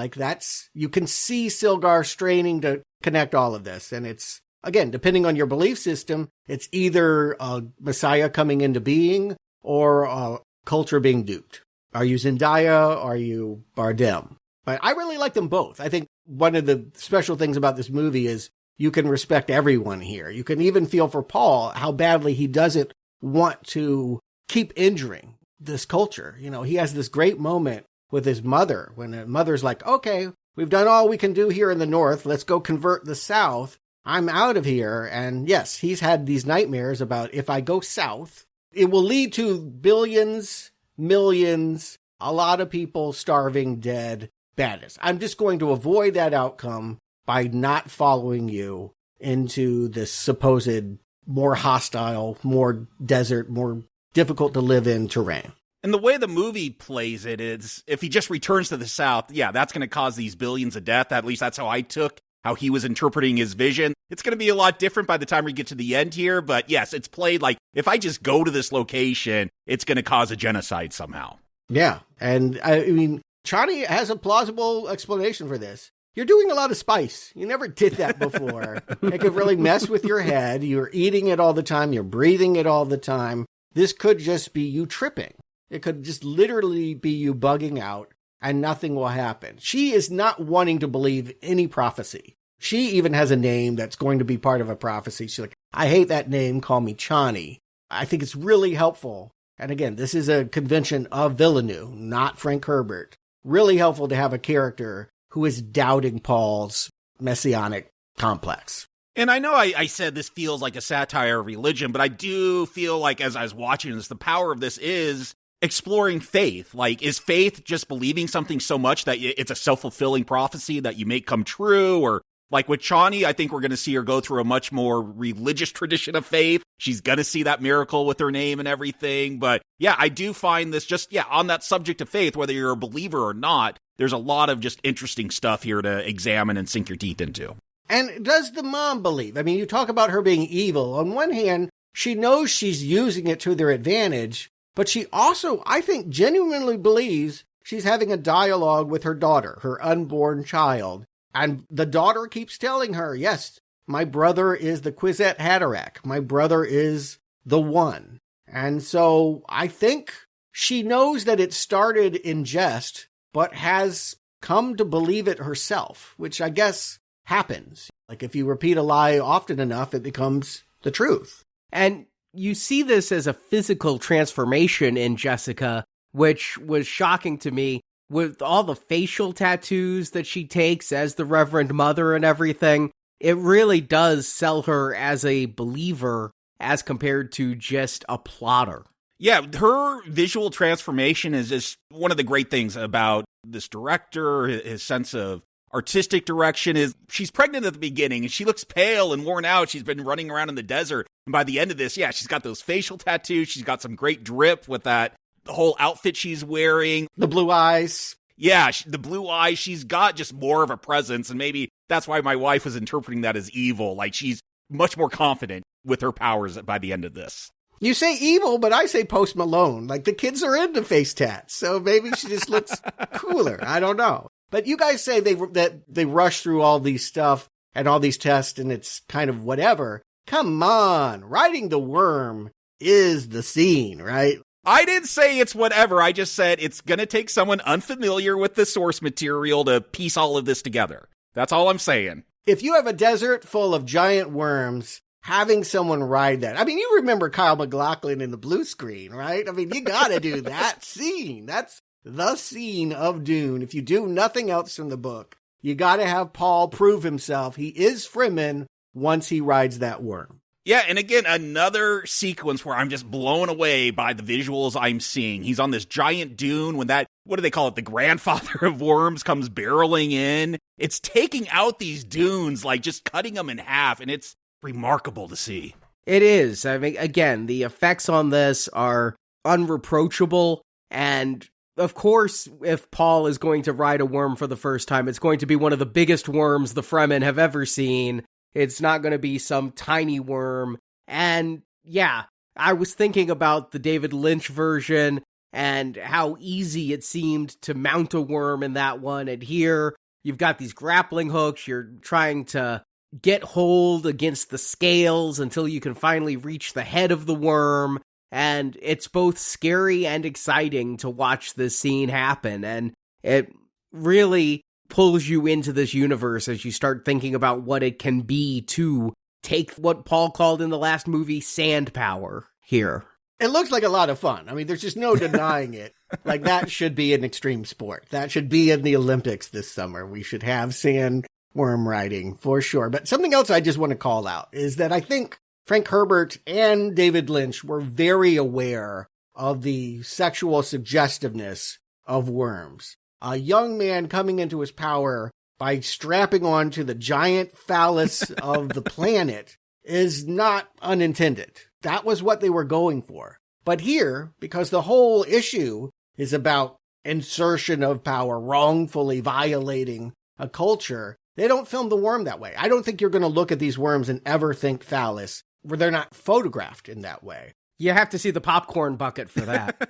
You can see Stilgar straining to connect all of this. And it's, again, depending on your belief system, it's either a Messiah coming into being or a culture being duped. Are you Zendaya? Are you Bardem? But I really like them both. I think one of the special things about this movie is you can respect everyone here. You can even feel for Paul how badly he doesn't want to keep injuring this culture. He has this great moment with his mother when the mother's like, okay, we've done all we can do here in the north. Let's go convert the south. I'm out of here. And yes, he's had these nightmares about if I go south, it will lead to billions, millions, a lot of people starving, dead, badness. I'm just going to avoid that outcome by not following you into this supposed more hostile, more desert, more difficult to live in terrain. And the way the movie plays it is, if he just returns to the south, yeah, that's going to cause these billions of death. At least that's how I took how he was interpreting his vision. It's going to be a lot different by the time we get to the end here. But yes, it's played like, if I just go to this location, it's going to cause a genocide somehow. Yeah. And I mean, Chani has a plausible explanation for this. You're doing a lot of spice. You never did that before. It could really mess with your head. You're eating it all the time. You're breathing it all the time. This could just be you tripping. It could just literally be you bugging out and nothing will happen. She is not wanting to believe any prophecy. She even has a name that's going to be part of a prophecy. She's like, I hate that name. Call me Chani. I think it's really helpful. And again, this is a convention of Villeneuve, not Frank Herbert. Really helpful to have a character who is doubting Paul's messianic complex. And I know I said this feels like a satire of religion, but I do feel like as I was watching this, the power of this is exploring faith. Like, is faith just believing something so much that it's a self-fulfilling prophecy that you make come true? Or like with Chani, I think we're going to see her go through a much more religious tradition of faith. She's going to see that miracle with her name and everything. But yeah, I do find this just, on that subject of faith, whether you're a believer or not, there's a lot of just interesting stuff here to examine and sink your teeth into. And does the mom believe? I mean, you talk about her being evil. On one hand, she knows she's using it to their advantage, but she also, I think, genuinely believes she's having a dialogue with her daughter, her unborn child. And the daughter keeps telling her, yes, my brother is the Kwisatz Haderach. My brother is the one. And so I think she knows that it started in jest, but has come to believe it herself, which I guess happens. Like if you repeat a lie often enough, it becomes the truth. And you see this as a physical transformation in Jessica, which was shocking to me with all the facial tattoos that she takes as the Reverend Mother and everything. It really does sell her as a believer as compared to just a plotter. Yeah, her visual transformation is just one of the great things about this director, his sense of artistic direction is she's pregnant at the beginning and she looks pale and worn out. She's been running around in the desert. And by the end of this, she's got those facial tattoos. She's got some great drip with the whole outfit she's wearing. The blue eyes. Yeah, the blue eyes. She's got just more of a presence. And maybe that's why my wife was interpreting that as evil. Like she's much more confident with her powers by the end of this. You say evil, but I say Post Malone. Like the kids are into face tats. So maybe she just looks cooler. I don't know. But you guys say that they rush through all these stuff and all these tests and it's kind of whatever. Come on. Riding the worm is the scene, right? I didn't say it's whatever. I just said it's going to take someone unfamiliar with the source material to piece all of this together. That's all I'm saying. If you have a desert full of giant worms, having someone ride that. I mean, you remember Kyle MacLachlan in the blue screen, right? I mean, you got to do that scene. That's the scene of Dune. If you do nothing else from the book, you got to have Paul prove himself. He is Fremen once he rides that worm. Yeah, and again, another sequence where I'm just blown away by the visuals I'm seeing. He's on this giant dune when that, what do they call it, the grandfather of worms comes barreling in. It's taking out these dunes, like just cutting them in half, and it's remarkable to see. It is. I mean, again, the effects on this are unreproachable, and of course, if Paul is going to ride a worm for the first time, it's going to be one of the biggest worms the Fremen have ever seen. It's not going to be some tiny worm. And yeah, I was thinking about the David Lynch version and how easy it seemed to mount a worm in that one. And here, you've got these grappling hooks. You're trying to get hold against the scales until you can finally reach the head of the worm. And it's both scary and exciting to watch this scene happen. And it really pulls you into this universe as you start thinking about what it can be to take what Paul called in the last movie sand power here. It looks like a lot of fun. I mean, there's just no denying it. Like, that should be an extreme sport. That should be in the Olympics this summer. We should have sand worm riding for sure. But something else I just want to call out is that I think Frank Herbert and David Lynch were very aware of the sexual suggestiveness of worms. A young man coming into his power by strapping on to the giant phallus of the planet is not unintended. That was what they were going for. But here, because the whole issue is about insertion of power, wrongfully violating a culture, they don't film the worm that way. I don't think you're going to look at these worms and ever think phallus, where they're not photographed in that way. You have to see the popcorn bucket for that.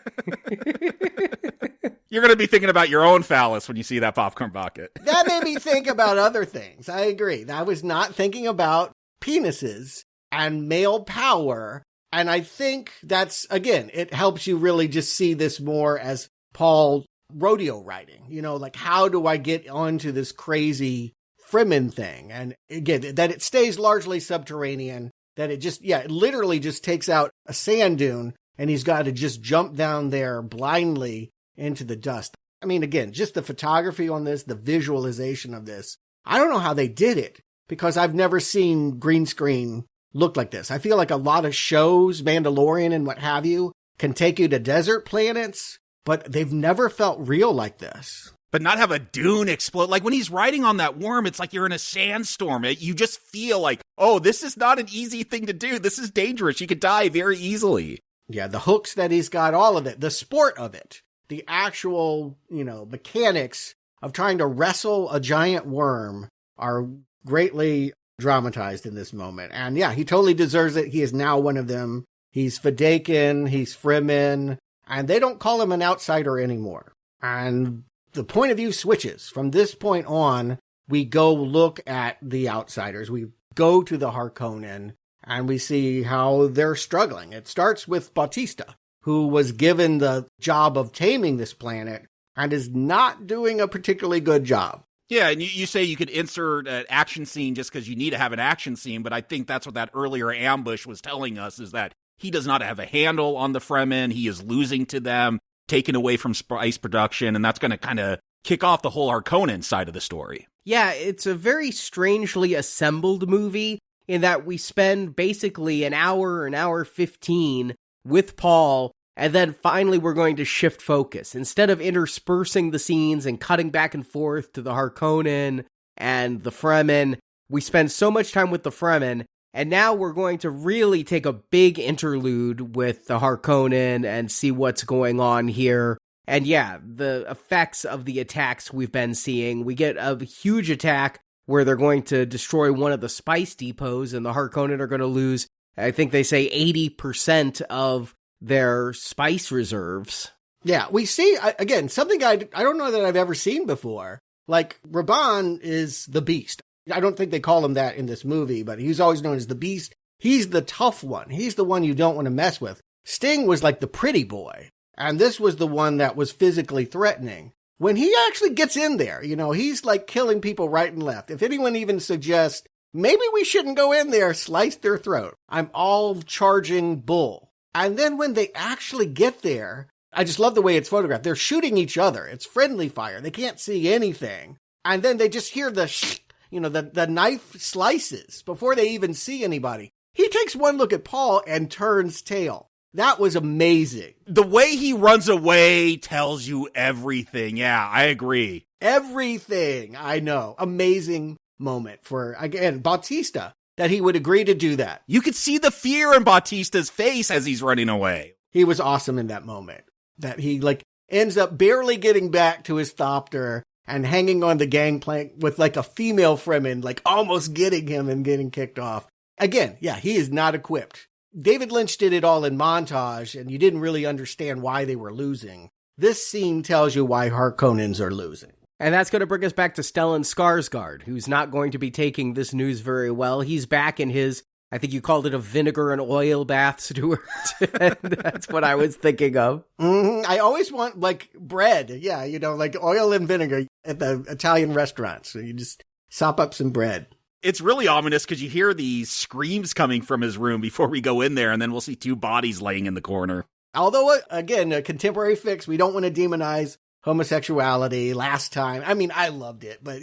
You're going to be thinking about your own phallus when you see that popcorn bucket. That made me think about other things. I agree. I was not thinking about penises and male power. And I think that's, again, it helps you really just see this more as Paul rodeo riding. You know, like, how do I get onto this crazy Fremen thing? And again, that it stays largely subterranean. that it literally just takes out a sand dune and he's got to just jump down there blindly into the dust. I mean, again, just the photography on this, the visualization of this. I don't know how they did it because I've never seen green screen look like this. I feel like a lot of shows, Mandalorian and what have you, can take you to desert planets, but they've never felt real like this. But not have a dune explode. Like when he's riding on that worm, it's like you're in a sandstorm. You just feel like, oh, this is not an easy thing to do. This is dangerous. You could die very easily. Yeah, the hooks that he's got, all of it, the sport of it, the actual, mechanics of trying to wrestle a giant worm are greatly dramatized in this moment. And yeah, he totally deserves it. He is now one of them. He's Fadakin, he's Fremen, and they don't call him an outsider anymore. And the point of view switches. From this point on, we go look at the outsiders. We go to the Harkonnen, and we see how they're struggling. It starts with Bautista, who was given the job of taming this planet and is not doing a particularly good job. Yeah, and you say you could insert an action scene just because you need to have an action scene, but I think that's what that earlier ambush was telling us, is that he does not have a handle on the Fremen. He is losing to them, taken away from spice production, and that's going to kind of kick off the whole Harkonnen side of the story. Yeah, it's a very strangely assembled movie in that we spend basically an hour 15 with Paul, and then finally we're going to shift focus. Instead of interspersing the scenes and cutting back and forth to the Harkonnen and the Fremen, we spend so much time with the Fremen, and now we're going to really take a big interlude with the Harkonnen and see what's going on here. And yeah, the effects of the attacks we've been seeing. We get a huge attack where they're going to destroy one of the spice depots, and the Harkonnen are going to lose, I think they say 80% of their spice reserves. Yeah, we see, again, something I don't know that I've ever seen before. Like, Raban is the Beast. I don't think they call him that in this movie, but he's always known as the Beast. He's the tough one. He's the one you don't want to mess with. Sting was like the pretty boy, and this was the one that was physically threatening. When he actually gets in there, he's like killing people right and left. If anyone even suggests, maybe we shouldn't go in there, slice their throat. I'm all charging bull. And then when they actually get there, I just love the way it's photographed. They're shooting each other. It's friendly fire. They can't see anything. And then they just hear the knife slices before they even see anybody. He takes one look at Paul and turns tail. That was amazing. The way he runs away tells you everything. Yeah, I agree. Everything. I know. Amazing moment for, again, Bautista, that he would agree to do that. You could see the fear in Bautista's face as he's running away. He was awesome in that moment. That he ends up barely getting back to his thopter and hanging on the gangplank with a female Fremen, almost getting him and getting kicked off. Again, yeah, he is not equipped. David Lynch did it all in montage, and you didn't really understand why they were losing. This scene tells you why Harkonnens are losing. And that's going to bring us back to Stellan Skarsgård, who's not going to be taking this news very well. He's back in his, I think you called it a vinegar and oil bath, Stuart. That's what I was thinking of. Mm-hmm. I always want, bread. Yeah, oil and vinegar at the Italian restaurants. So you just sop up some bread. It's really ominous because you hear these screams coming from his room before we go in there, and then we'll see two bodies laying in the corner. Although, again, a contemporary fix, we don't want to demonize homosexuality last time. I mean, I loved it, but,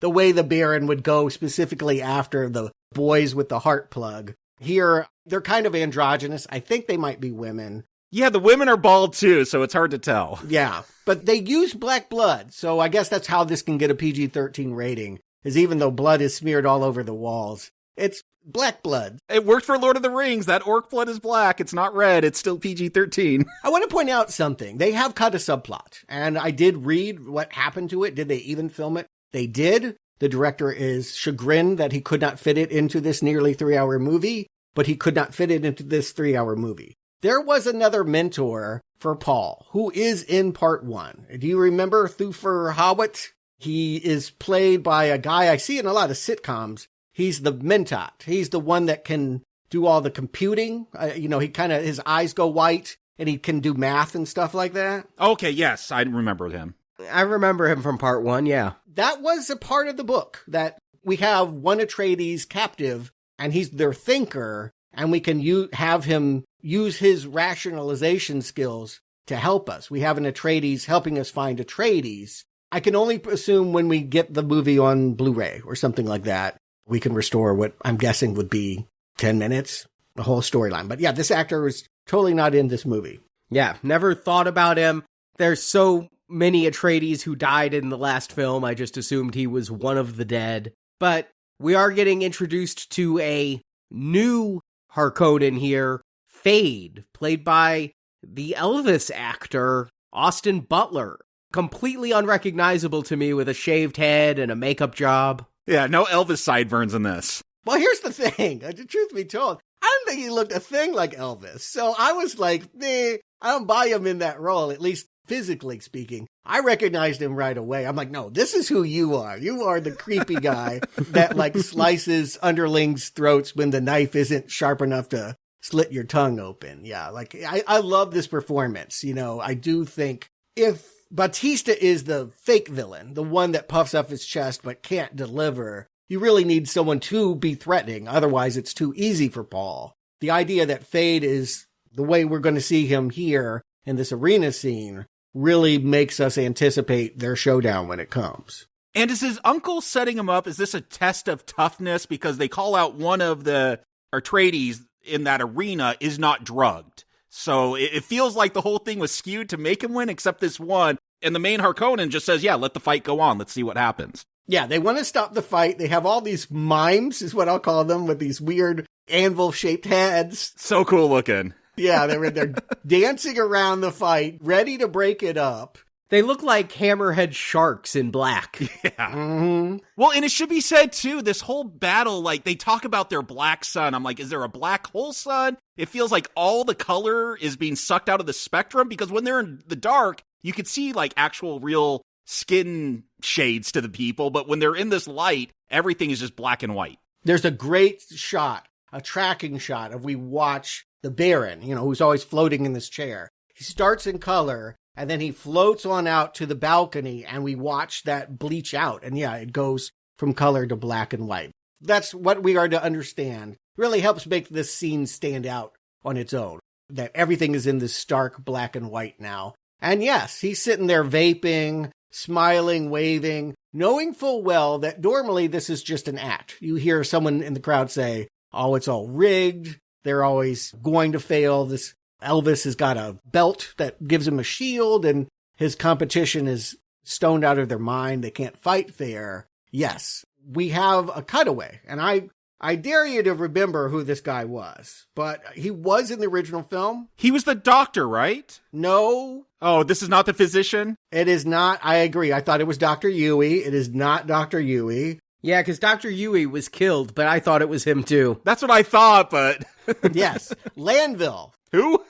the way the Baron would go specifically after the boys with the heart plug. Here, they're kind of androgynous. I think they might be women. Yeah, the women are bald too, so it's hard to tell. Yeah, but they use black blood, so I guess that's how this can get a PG-13 rating. Is even though blood is smeared all over the walls, it's black blood. It worked for Lord of the Rings. That orc blood is black. It's not red. It's still PG-13. I want to point out something. They have cut a subplot, and I did read what happened to it. Did they even film it? They did. The director is chagrined that he could not fit it into this nearly 3-hour movie, but he could not fit it into this 3-hour movie. There was another mentor for Paul, who is in part 1. Do you remember Thufir Hawat? He is played by a guy I see in a lot of sitcoms. He's the Mentat. He's the one that can do all the computing. He his eyes go white and he can do math and stuff like that. Okay, yes, I remember him. I remember him from part 1, yeah. That was a part of the book that we have one Atreides captive and he's their thinker, and we can have him use his rationalization skills to help us. We have an Atreides helping us find Atreides. I can only assume when we get the movie on Blu-ray or something like that, we can restore what I'm guessing would be 10 minutes, the whole storyline. But yeah, this actor is totally not in this movie. Yeah, never thought about him. There's so many Atreides who died in the last film, I just assumed he was one of the dead. But we are getting introduced to a new Harkonnen here, Fade, played by the Elvis actor, Austin Butler. Completely unrecognizable to me with a shaved head and a makeup job. Yeah, no Elvis sideburns in this. Well, here's the thing. The truth be told, I don't think he looked a thing like Elvis. So I was like, I don't buy him in that role, at least physically speaking. I recognized him right away. I'm like, no, this is who you are. You are the creepy guy that like slices underlings' throats when the knife isn't sharp enough to slit your tongue open. Yeah, like I love this performance. You know, I do think if Bautista is the fake villain, the one that puffs up his chest but can't deliver, you really need someone to be threatening. Otherwise, it's too easy for Paul. The idea that Fade is the way we're going to see him here in this arena scene really makes us anticipate their showdown when it comes. And is his uncle setting him up? Is this a test of toughness? Because they call out one of the Atreides in that arena is not drugged. So it feels like the whole thing was skewed to make him win, except this one. And the main Harkonnen just says, yeah, let the fight go on. Let's see what happens. Yeah, they want to stop the fight. They have all these mimes, is what I'll call them, with these weird anvil-shaped heads. So cool looking. Yeah, they're dancing around the fight, ready to break it up. They look like hammerhead sharks in black. Yeah. Mm-hmm. Well, and it should be said, too, this whole battle, like, they talk about their black sun. I'm like, is there a black hole sun? It feels like all the color is being sucked out of the spectrum, because when they're in the dark, you could see, like, actual real skin shades to the people. But when they're in this light, everything is just black and white. There's a great shot, a tracking shot of we watch the Baron, you know, who's always floating in this chair. He starts in color, and then he floats on out to the balcony, and we watch that bleach out. And yeah, it goes from color to black and white. That's what we are to understand. Really helps make this scene stand out on its own. That everything is in this stark black and white now. And yes, he's sitting there vaping, smiling, waving, knowing full well that normally this is just an act. You hear someone in the crowd say, oh, it's all rigged. They're always going to fail. This Elvis has got a belt that gives him a shield, and his competition is stoned out of their mind. They can't fight fair. Yes, we have a cutaway, and I dare you to remember who this guy was, but he was in the original film. He was the doctor, right? No. Oh, this is not the physician? It is not. I agree. I thought it was Dr. Yui. It is not Dr. Yui. Yeah, because Dr. Yui was killed, but I thought it was him too. That's what I thought, but... Yes. Lanville. Who?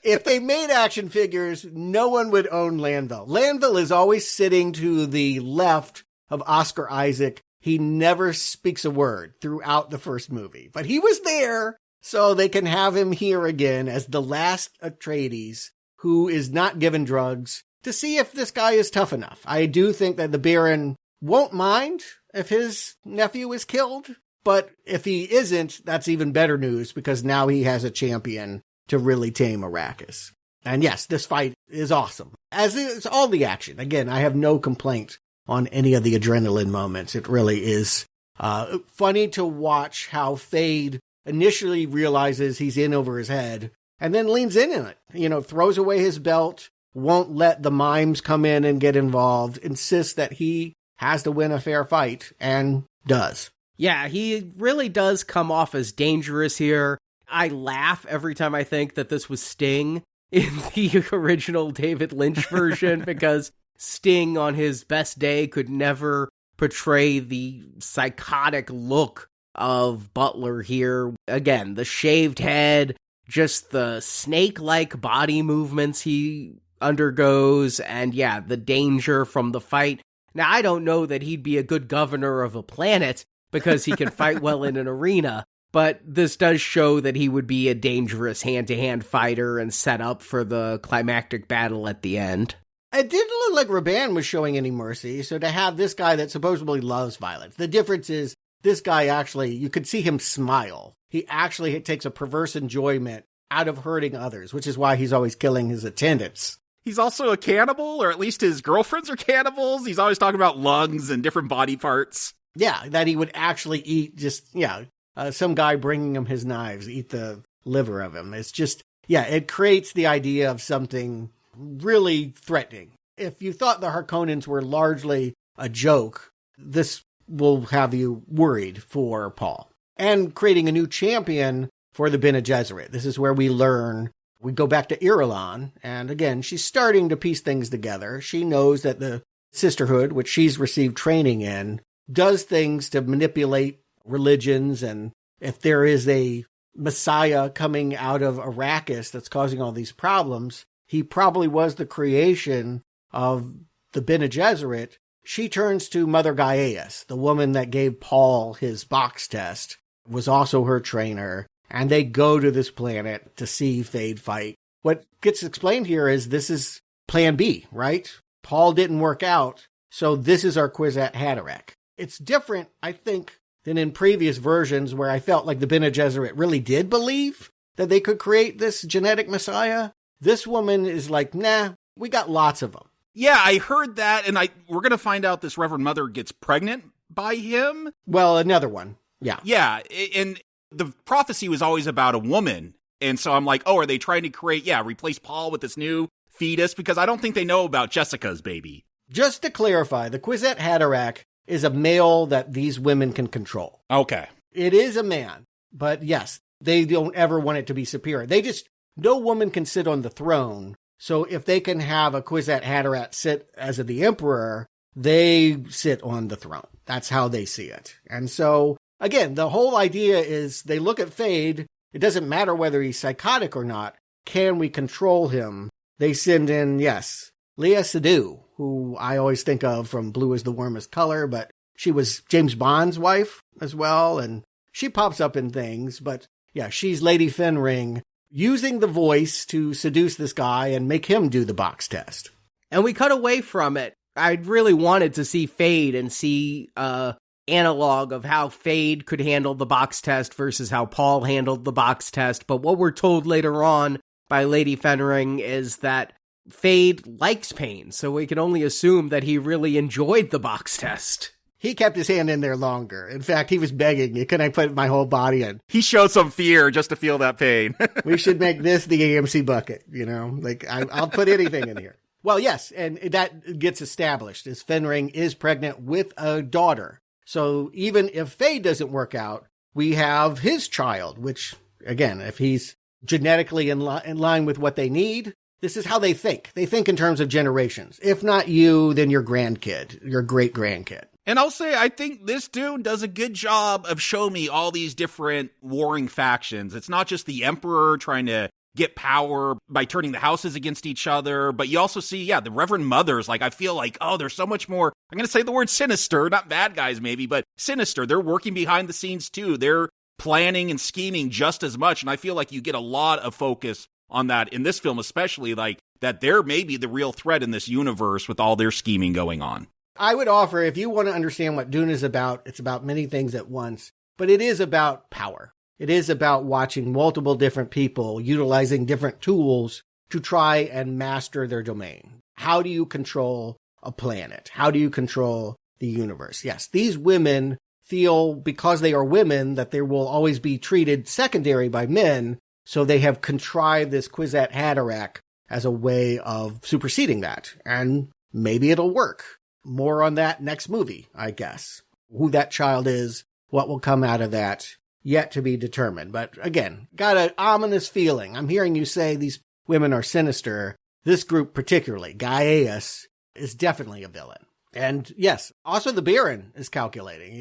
If they made action figures, no one would own Lanville. Lanville is always sitting to the left of Oscar Isaac. He never speaks a word throughout the first movie, but he was there, so they can have him here again as the last Atreides who is not given drugs to see if this guy is tough enough. I do think that the Baron won't mind if his nephew is killed, but if he isn't, that's even better news because now he has a champion to really tame Arrakis. And yes, this fight is awesome, as is all the action. Again, I have no complaint on any of the adrenaline moments. It really is funny to watch how Fade initially realizes he's in over his head and then leans in it. You know, throws away his belt, won't let the mimes come in and get involved, insists that he has to win a fair fight, and does. Yeah, he really does come off as dangerous here. I laugh every time I think that this was Sting in the original David Lynch version because Sting on his best day could never portray the psychotic look of Butler here. Again, the shaved head, just the snake-like body movements he undergoes, and yeah, the danger from the fight. Now, I don't know that he'd be a good governor of a planet because he can fight well in an arena, but this does show that he would be a dangerous hand-to-hand fighter and set up for the climactic battle at the end. It didn't look like Raban was showing any mercy, so to have this guy that supposedly loves violence. The difference is this guy actually, you could see him smile. He actually takes a perverse enjoyment out of hurting others, which is why he's always killing his attendants. He's also a cannibal, or at least his girlfriends are cannibals. He's always talking about lungs and different body parts. Yeah, that he would actually eat some guy bringing him his knives, eat the liver of him. It's just, it creates the idea of something really threatening. If you thought the Harkonnens were largely a joke, this will have you worried for Paul. And creating a new champion for the Bene Gesserit. This is where we go back to Irulan, and again, she's starting to piece things together. She knows that the Sisterhood, which she's received training in, does things to manipulate religions, and if there is a Messiah coming out of Arrakis that's causing all these problems, he probably was the creation of the Bene Gesserit. She turns to Mother Gaius, the woman that gave Paul his box test, was also her trainer, and they go to this planet to see Feyd fight. What gets explained here is this is plan B, right? Paul didn't work out, so this is our Kwisatz Haderach. It's different, I think, than in previous versions where I felt like the Bene Gesserit really did believe that they could create this genetic Messiah. This woman is like, nah, we got lots of them. Yeah, I heard that, and we're going to find out this Reverend Mother gets pregnant by him. Well, another one. Yeah. Yeah, and the prophecy was always about a woman. And so I'm like, oh, are they trying to replace Paul with this new fetus? Because I don't think they know about Jessica's baby. Just to clarify, the Kwisatz Haderach is a male that these women can control. Okay. It is a man, but yes, they don't ever want it to be superior. No woman can sit on the throne. So if they can have a Kwisatz Haderach sit as the emperor, they sit on the throne. That's how they see it. And so, again, the whole idea is they look at Feyd. It doesn't matter whether he's psychotic or not. Can we control him? They send in, yes, Léa Seydoux, who I always think of from Blue is the Warmest Color, but she was James Bond's wife as well, and she pops up in things. But yeah, she's Lady Fenring, using the voice to seduce this guy and make him do the box test. And we cut away from it. I really wanted to see Feyd and see analog of how Feyd could handle the box test versus how Paul handled the box test. But what we're told later on by Lady Fenring is that Feyd likes pain, so we can only assume that he really enjoyed the box test. He kept his hand in there longer. In fact, he was begging, can I put my whole body in? He showed some fear just to feel that pain. We should make this the AMC bucket, I'll put anything in here. Well, yes, and that gets established as Fenring is pregnant with a daughter. So even if Feyd doesn't work out, we have his child, which, again, if he's genetically in line with what they need, this is how they think. They think in terms of generations. If not you, then your grandkid, your great-grandkid. And I'll say, I think this Dune does a good job of showing me all these different warring factions. It's not just the Emperor trying to get power by turning the houses against each other, but you also see, the Reverend Mothers. I feel like, there's so much more. I'm going to say the word sinister, not bad guys maybe, but sinister. They're working behind the scenes too. They're planning and scheming just as much. And I feel like you get a lot of focus on that in this film, especially that they're maybe the real threat in this universe with all their scheming going on. I would offer, if you want to understand what Dune is about, it's about many things at once, but it is about power. It is about watching multiple different people utilizing different tools to try and master their domain. How do you control a planet? How do you control the universe? Yes, these women feel, because they are women, that they will always be treated secondary by men, so they have contrived this Kwisatz Haderach as a way of superseding that. And maybe it'll work. More on that next movie, I guess. Who that child is, what will come out of that, yet to be determined. But again, got an ominous feeling. I'm hearing you say these women are sinister. This group particularly, Gaius, is definitely a villain. And yes, also the Baron is calculating,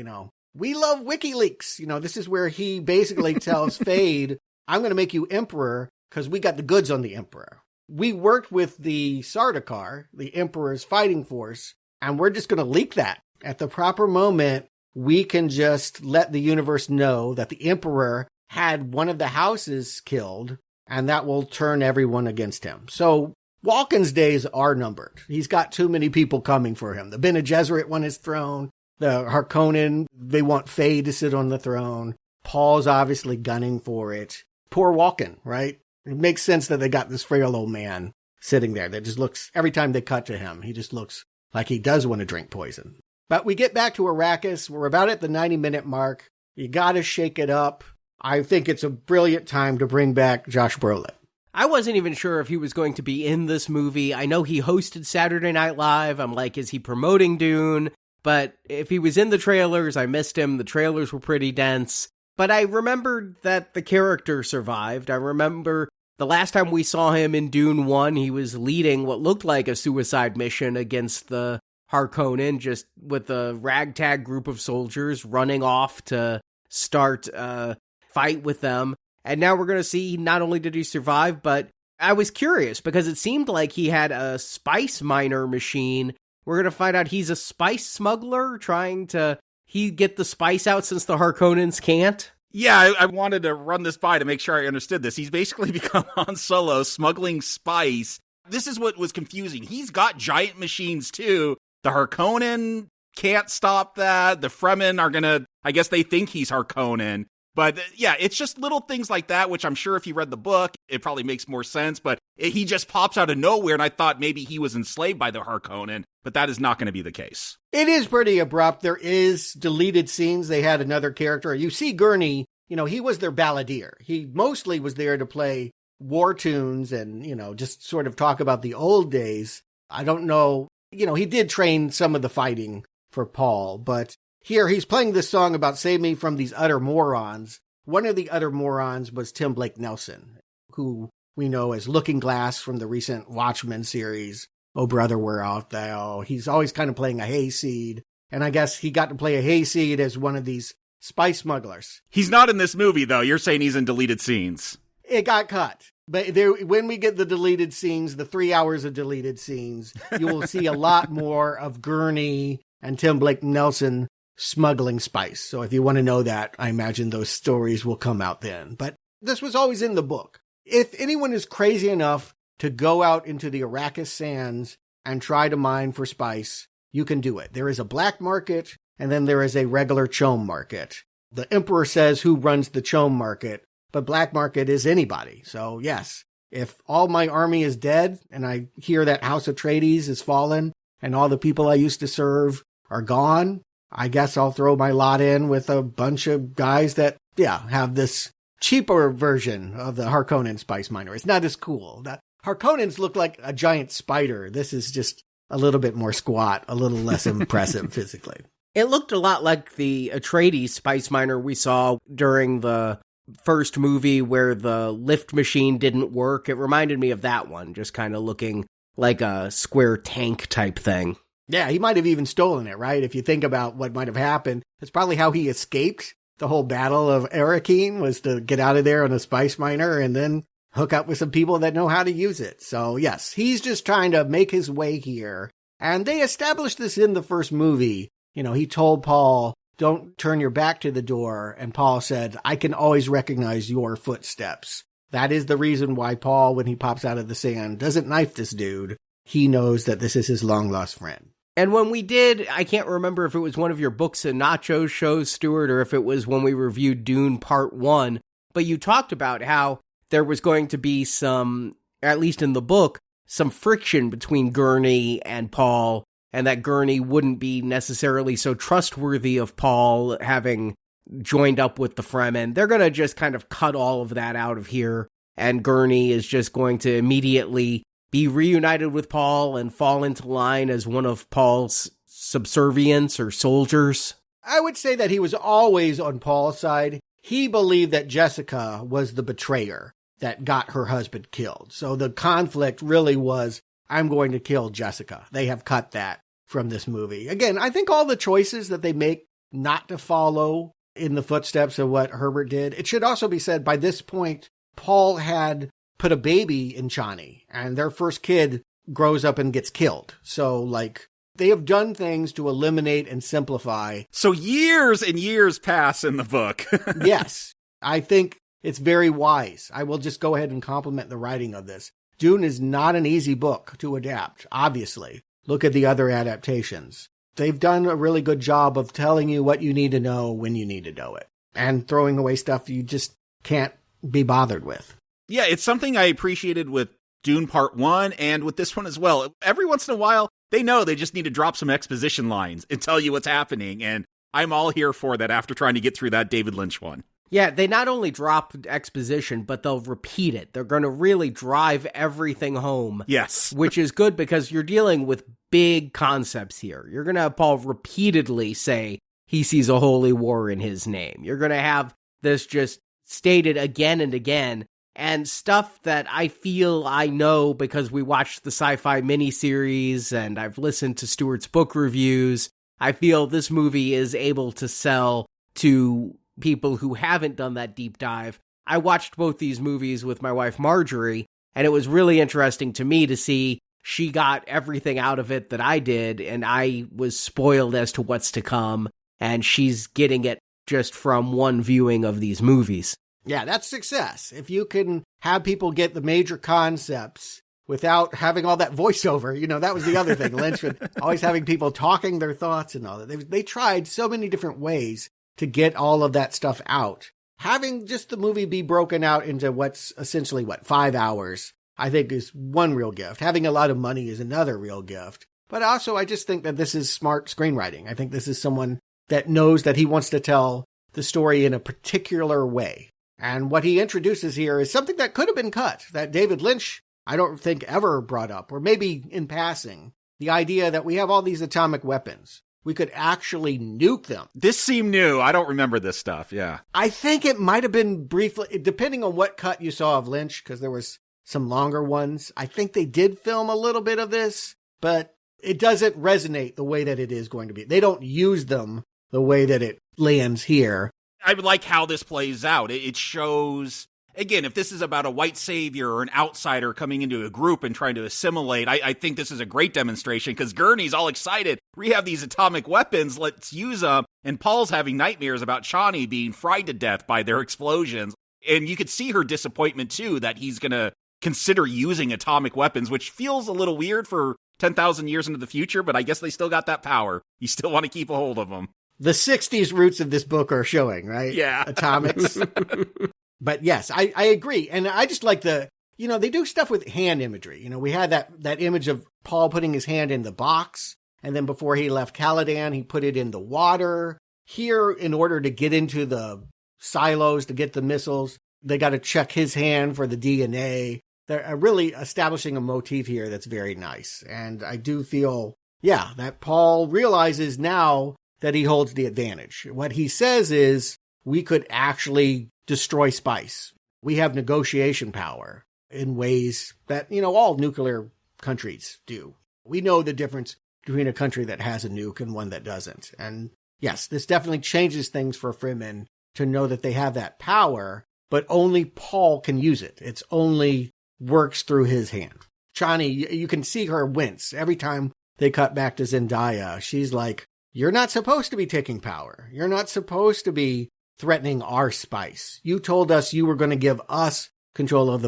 We love WikiLeaks. This is where he basically tells Feyd, I'm going to make you emperor because we got the goods on the emperor. We worked with the Sardaukar, the emperor's fighting force, and we're just going to leak that. At the proper moment, we can just let the universe know that the emperor had one of the houses killed, and that will turn everyone against him. So Walken's days are numbered. He's got too many people coming for him. The Bene Gesserit want his throne. The Harkonnen, they want Faye to sit on the throne. Paul's obviously gunning for it. Poor Walken, right? It makes sense that they got this frail old man sitting there that just looks, every time they cut to him, he just looks like he does want to drink poison. But we get back to Arrakis. We're about at the 90-minute mark. You gotta shake it up. I think it's a brilliant time to bring back Josh Brolin. I wasn't even sure if he was going to be in this movie. I know he hosted Saturday Night Live. I'm like, is he promoting Dune? But if he was in the trailers, I missed him. The trailers were pretty dense. But I remembered that the character survived. I remember the last time we saw him in Dune 1, he was leading what looked like a suicide mission against the Harkonnen, just with a ragtag group of soldiers running off to start a fight with them. And now we're going to see not only did he survive, but I was curious because it seemed like he had a spice miner machine. We're going to find out he's a spice smuggler trying to get the spice out since the Harkonnens can't. Yeah, I wanted to run this by to make sure I understood this. He's basically become Han Solo smuggling spice. This is what was confusing. He's got giant machines too. The Harkonnen can't stop that. The Fremen are going to, I guess they think he's Harkonnen. But yeah, it's just little things like that, which I'm sure if you read the book, it probably makes more sense. But he just pops out of nowhere, and I thought maybe he was enslaved by the Harkonnen, but that is not going to be the case. It is pretty abrupt. There is deleted scenes. They had another character. You see Gurney, he was their balladeer. He mostly was there to play war tunes and, just sort of talk about the old days. I don't know. He did train some of the fighting for Paul, but here, he's playing this song about save me from these utter morons. One of the utter morons was Tim Blake Nelson, who we know as Looking Glass from the recent Watchmen series. Oh, brother, where art thou? He's always kind of playing a hayseed. And I guess he got to play a hayseed as one of these spice smugglers. He's not in this movie, though. You're saying he's in deleted scenes. It got cut. But when we get the deleted scenes, the 3 hours of deleted scenes, you will see a lot more of Gurney and Tim Blake Nelson smuggling spice. So if you want to know that, I imagine those stories will come out then. But this was always in the book. If anyone is crazy enough to go out into the Arrakis sands and try to mine for spice, you can do it. There is a black market, and then there is a regular chome market. The Emperor says who runs the chome market, but black market is anybody. So yes, if all my army is dead, and I hear that House Atreides is fallen, and all the people I used to serve are gone, I guess I'll throw my lot in with a bunch of guys that, have this cheaper version of the Harkonnen spice miner. It's not as cool. The Harkonnens look like a giant spider. This is just a little bit more squat, a little less impressive physically. It looked a lot like the Atreides spice miner we saw during the first movie where the lift machine didn't work. It reminded me of that one, just kind of looking like a square tank type thing. Yeah, he might have even stolen it, right? If you think about what might have happened, that's probably how he escaped the whole battle of Arrakis, was to get out of there on a spice miner and then hook up with some people that know how to use it. So yes, he's just trying to make his way here. And they established this in the first movie. He told Paul, don't turn your back to the door. And Paul said, I can always recognize your footsteps. That is the reason why Paul, when he pops out of the sand, doesn't knife this dude. He knows that this is his long-lost friend. And when we did, I can't remember if it was one of your Books and Nachos shows, Stuart, or if it was when we reviewed Dune Part 1, but you talked about how there was going to be some, at least in the book, some friction between Gurney and Paul, and that Gurney wouldn't be necessarily so trustworthy of Paul having joined up with the Fremen. They're going to just kind of cut all of that out of here, and Gurney is just going to immediately be reunited with Paul and fall into line as one of Paul's subservients or soldiers? I would say that he was always on Paul's side. He believed that Jessica was the betrayer that got her husband killed. So the conflict really was, I'm going to kill Jessica. They have cut that from this movie. Again, I think all the choices that they make not to follow in the footsteps of what Herbert did. It should also be said, by this point, Paul had put a baby in Chani, and their first kid grows up and gets killed. So, they have done things to eliminate and simplify. So years and years pass in the book. Yes, I think it's very wise. I will just go ahead and compliment the writing of this. Dune is not an easy book to adapt, obviously. Look at the other adaptations. they've done a really good job of telling you what you need to know when you need to know it, and throwing away stuff you just can't be bothered with. Yeah, it's something I appreciated with Dune Part 1 and with this one as well. Every once in a while, they know they just need to drop some exposition lines and tell you what's happening, and I'm all here for that after trying to get through that David Lynch one. Yeah, they not only drop exposition, but they'll repeat it. They're going to really drive everything home. Yes. Which is good because you're dealing with big concepts here. You're going to have Paul repeatedly say he sees a holy war in his name. You're going to have this just stated again and again, and stuff that I feel I know because we watched the sci-fi miniseries and I've listened to Stewart's book reviews. I feel this movie is able to sell to people who haven't done that deep dive. I watched both these movies with my wife Marjorie, and it was really interesting to me to see she got everything out of it that I did, and I was spoiled as to what's to come, and she's getting it just from one viewing of these movies. Yeah, that's success. If you can have people get the major concepts without having all that voiceover, that was the other thing. Lynch was always having people talking their thoughts and all that. They tried so many different ways to get all of that stuff out. Having just the movie be broken out into what's essentially, 5 hours, I think is one real gift. Having a lot of money is another real gift. But also, I just think that this is smart screenwriting. I think this is someone that knows that he wants to tell the story in a particular way. And what he introduces here is something that could have been cut, that David Lynch, I don't think, ever brought up, or maybe in passing, the idea that we have all these atomic weapons. We could actually nuke them. This seemed new. I don't remember this stuff, yeah. I think it might have been briefly, depending on what cut you saw of Lynch, because there was some longer ones. I think they did film a little bit of this, but it doesn't resonate the way that it is going to be. They don't use them the way that it lands here. I would like how this plays out. It shows, again, if this is about a white savior or an outsider coming into a group and trying to assimilate, I think this is a great demonstration because Gurney's all excited. We have these atomic weapons, let's use them. And Paul's having nightmares about Chani being fried to death by their explosions. And you could see her disappointment, too, that he's going to consider using atomic weapons, which feels a little weird for 10,000 years into the future, but I guess they still got that power. You still want to keep a hold of them. The 60s roots of this book are showing, right? Yeah. Atomics. But yes, I agree. And I just like they do stuff with hand imagery. We had that image of Paul putting his hand in the box. And then before he left Caladan, he put it in the water. Here, in order to get into the silos, to get the missiles, they got to check his hand for the DNA. They're really establishing a motif here that's very nice. And I do feel, that Paul realizes now that he holds the advantage. What he says is, we could actually destroy spice. We have negotiation power in ways that, all nuclear countries do. We know the difference between a country that has a nuke and one that doesn't. And yes, this definitely changes things for Fremen to know that they have that power, but only Paul can use it. It's only works through his hand. Chani, you can see her wince every time they cut back to Zendaya. She's like, you're not supposed to be taking power. You're not supposed to be threatening our spice. You told us you were going to give us control of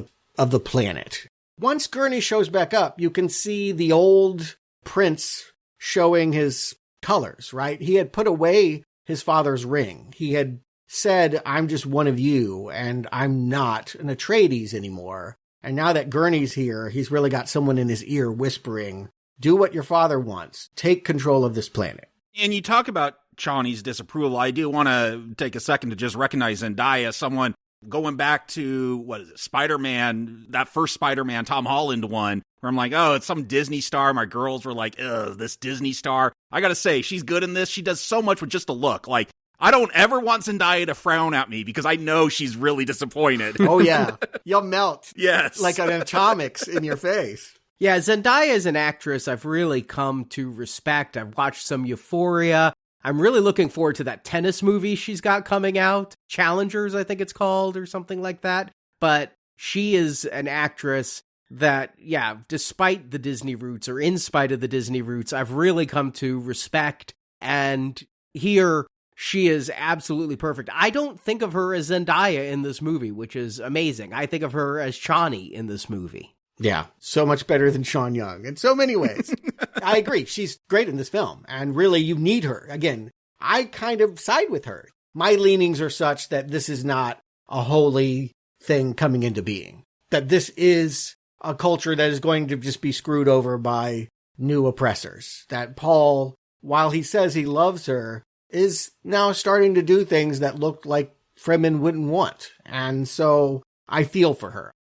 the planet. Once Gurney shows back up, you can see the old prince showing his colors, right? He had put away his father's ring. He had said, I'm just one of you, and I'm not an Atreides anymore. And now that Gurney's here, he's really got someone in his ear whispering, do what your father wants. Take control of this planet. And you talk about Chani's disapproval. I do want to take a second to just recognize Zendaya, someone going back to, Spider-Man, that first Spider-Man, Tom Holland one, where I'm like, oh, it's some Disney star. My girls were like, ugh, this Disney star. I got to say, she's good in this. She does so much with just a look. Like, I don't ever want Zendaya to frown at me because I know she's really disappointed. Oh, yeah. You'll melt. Yes. Like an atomics in your face. Yeah, Zendaya is an actress I've really come to respect. I've watched some Euphoria. I'm really looking forward to that tennis movie she's got coming out. Challengers, I think it's called, or something like that. But she is an actress that, despite the Disney roots, or in spite of the Disney roots, I've really come to respect. And here, she is absolutely perfect. I don't think of her as Zendaya in this movie, which is amazing. I think of her as Chani in this movie. Yeah, so much better than Sean Young in so many ways. I agree. She's great in this film. And really, you need her. Again, I kind of side with her. My leanings are such that this is not a holy thing coming into being. That this is a culture that is going to just be screwed over by new oppressors. That Paul, while he says he loves her, is now starting to do things that look like Fremen wouldn't want. And so I feel for her.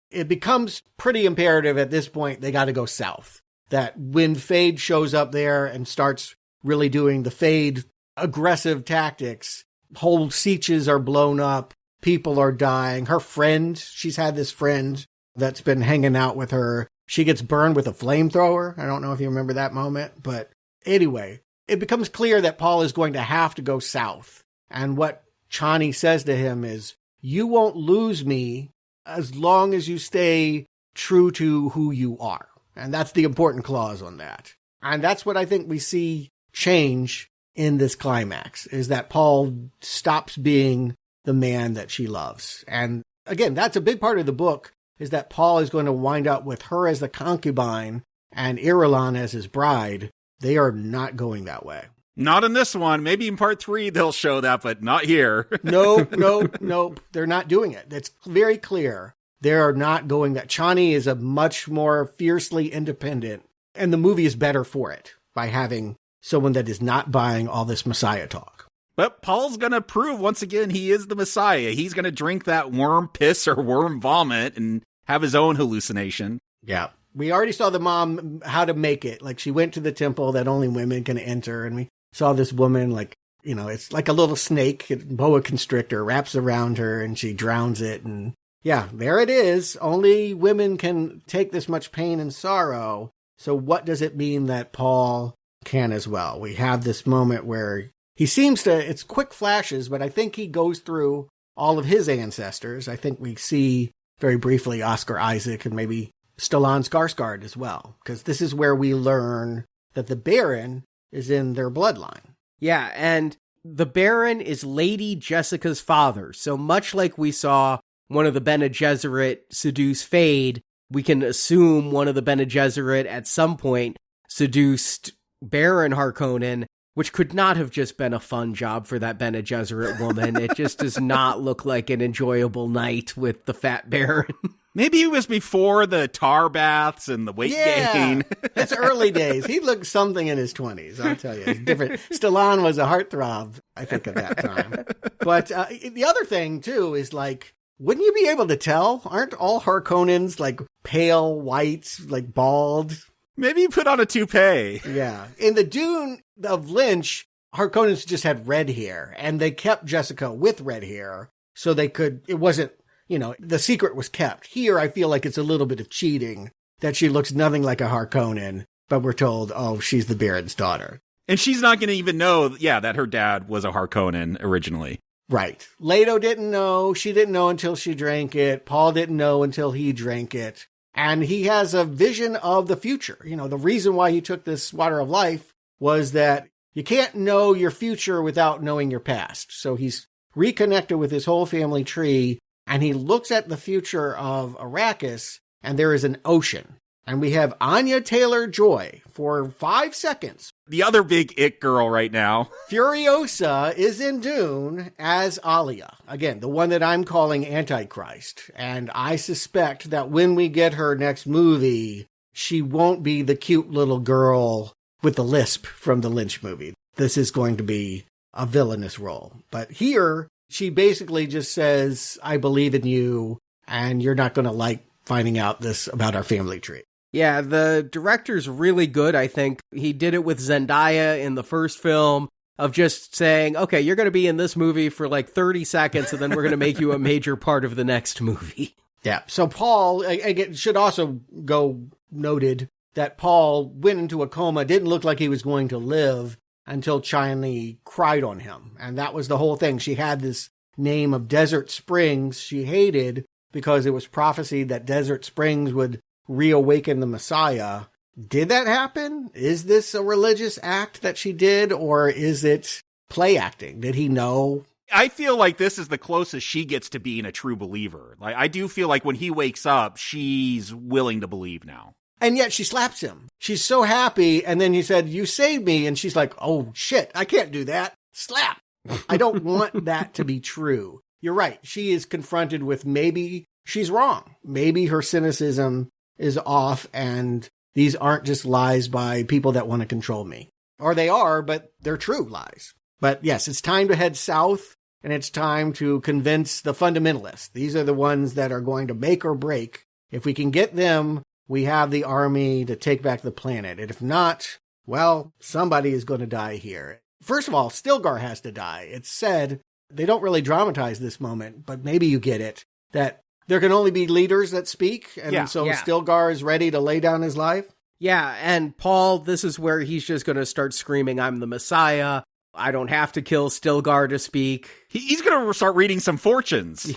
It becomes pretty imperative at this point they got to go south. That when Fade shows up there and starts really doing the Fade aggressive tactics, whole sietches are blown up, people are dying. Her friend, she's had this friend that's been hanging out with her. She gets burned with a flamethrower. I don't know if you remember that moment, but anyway, it becomes clear that Paul is going to have to go south. And what Chani says to him is, you won't lose me as long as you stay true to who you are. And that's the important clause on that. And that's what I think we see change in this climax, is that Paul stops being the man that she loves. And again, that's a big part of the book, is that Paul is going to wind up with her as the concubine and Irulan as his bride. They are not going that way. Not in this one. Maybe in part 3 they'll show that, but not here. Nope. They're not doing it. It's very clear. They are not going that. Chani is a much more fiercely independent, and the movie is better for it by having someone that is not buying all this Messiah talk. But Paul's going to prove once again he is the Messiah. He's going to drink that worm piss or worm vomit and have his own hallucination. Yeah. We already saw the mom, how to make it. Like, she went to the temple that only women can enter, and we saw this woman, like, you know, it's like a little snake, boa constrictor, wraps around her, and she drowns it. And yeah, there it is. Only women can take this much pain and sorrow. So what does it mean that Paul can as well? We have this moment where he seems to, it's quick flashes, but I think he goes through all of his ancestors. I think we see very briefly Oscar Isaac and maybe Stellan Skarsgård as well, because this is where we learn that the Baron is in their bloodline. Yeah, and the Baron is Lady Jessica's father. So much like we saw one of the Bene Gesserit seduce Fade, we can assume one of the Bene Gesserit at some point seduced Baron Harkonnen, which could not have just been a fun job for that Bene Gesserit woman. It just does not look like an enjoyable night with the Fat Baron. Maybe it was before the tar baths and the weight gain. It's early days. He looked something in his 20s, I'll tell you. It's different. Stallone was a heartthrob, I think, at that time. But the other thing, too, is like, wouldn't you be able to tell? Aren't all Harkonnens, like, pale, white, like, bald? Maybe you put on a toupee. Yeah. In the Dune of Lynch, Harkonnens just had red hair, and they kept Jessica with red hair, so they could, it wasn't, you know, the secret was kept. Here, I feel like it's a little bit of cheating that she looks nothing like a Harkonnen, but we're told, oh, she's the Baron's daughter. And she's not going to even know, that her dad was a Harkonnen originally. Right. Leto didn't know. She didn't know until she drank it. Paul didn't know until he drank it. And he has a vision of the future. You know, the reason why he took this water of life was that you can't know your future without knowing your past. So he's reconnected with his whole family tree, and he looks at the future of Arrakis, and there is an ocean. And we have Anya Taylor-Joy for 5 seconds. The other big it girl right now. Furiosa is in Dune as Alia. Again, the one that I'm calling Antichrist. And I suspect that when we get her next movie, she won't be the cute little girl with the lisp from the Lynch movie. This is going to be a villainous role. But here, she basically just says, I believe in you, and you're not going to like finding out this about our family tree. Yeah, the director's really good, I think. He did it with Zendaya in the first film, of just saying, okay, you're going to be in this movie for like 30 seconds, and then we're going to make you a major part of the next movie. Yeah, so Paul, again, should also go noted that Paul went into a coma, didn't look like he was going to live until Chani cried on him. And that was the whole thing. She had this name of Desert Springs she hated because it was prophesied that Desert Springs would reawaken the Messiah. Did that happen? Is this a religious act that she did, or is it play acting? Did he know I feel like this is the closest she gets to being a true believer. Like, I do feel like when he wakes up, she's willing to believe now. And yet she slaps him. She's so happy. And then he said, you saved me. And she's like, oh shit, I can't do that. Slap. I don't want that to be true. You're right. She is confronted with maybe she's wrong. Maybe her cynicism is off and these aren't just lies by people that want to control me. Or they are, but they're true lies. But yes, it's time to head south, and it's time to convince the fundamentalists. These are the ones that are going to make or break. If we can get them, we have the army to take back the planet. And if not, well, somebody is going to die here. First of all, Stilgar has to die. It's said, they don't really dramatize this moment, but maybe you get it, that there can only be leaders that speak, and Stilgar is ready to lay down his life. Yeah, and Paul, this is where he's just going to start screaming, I'm the Messiah. I don't have to kill Stilgar to speak. He's going to start reading some fortunes.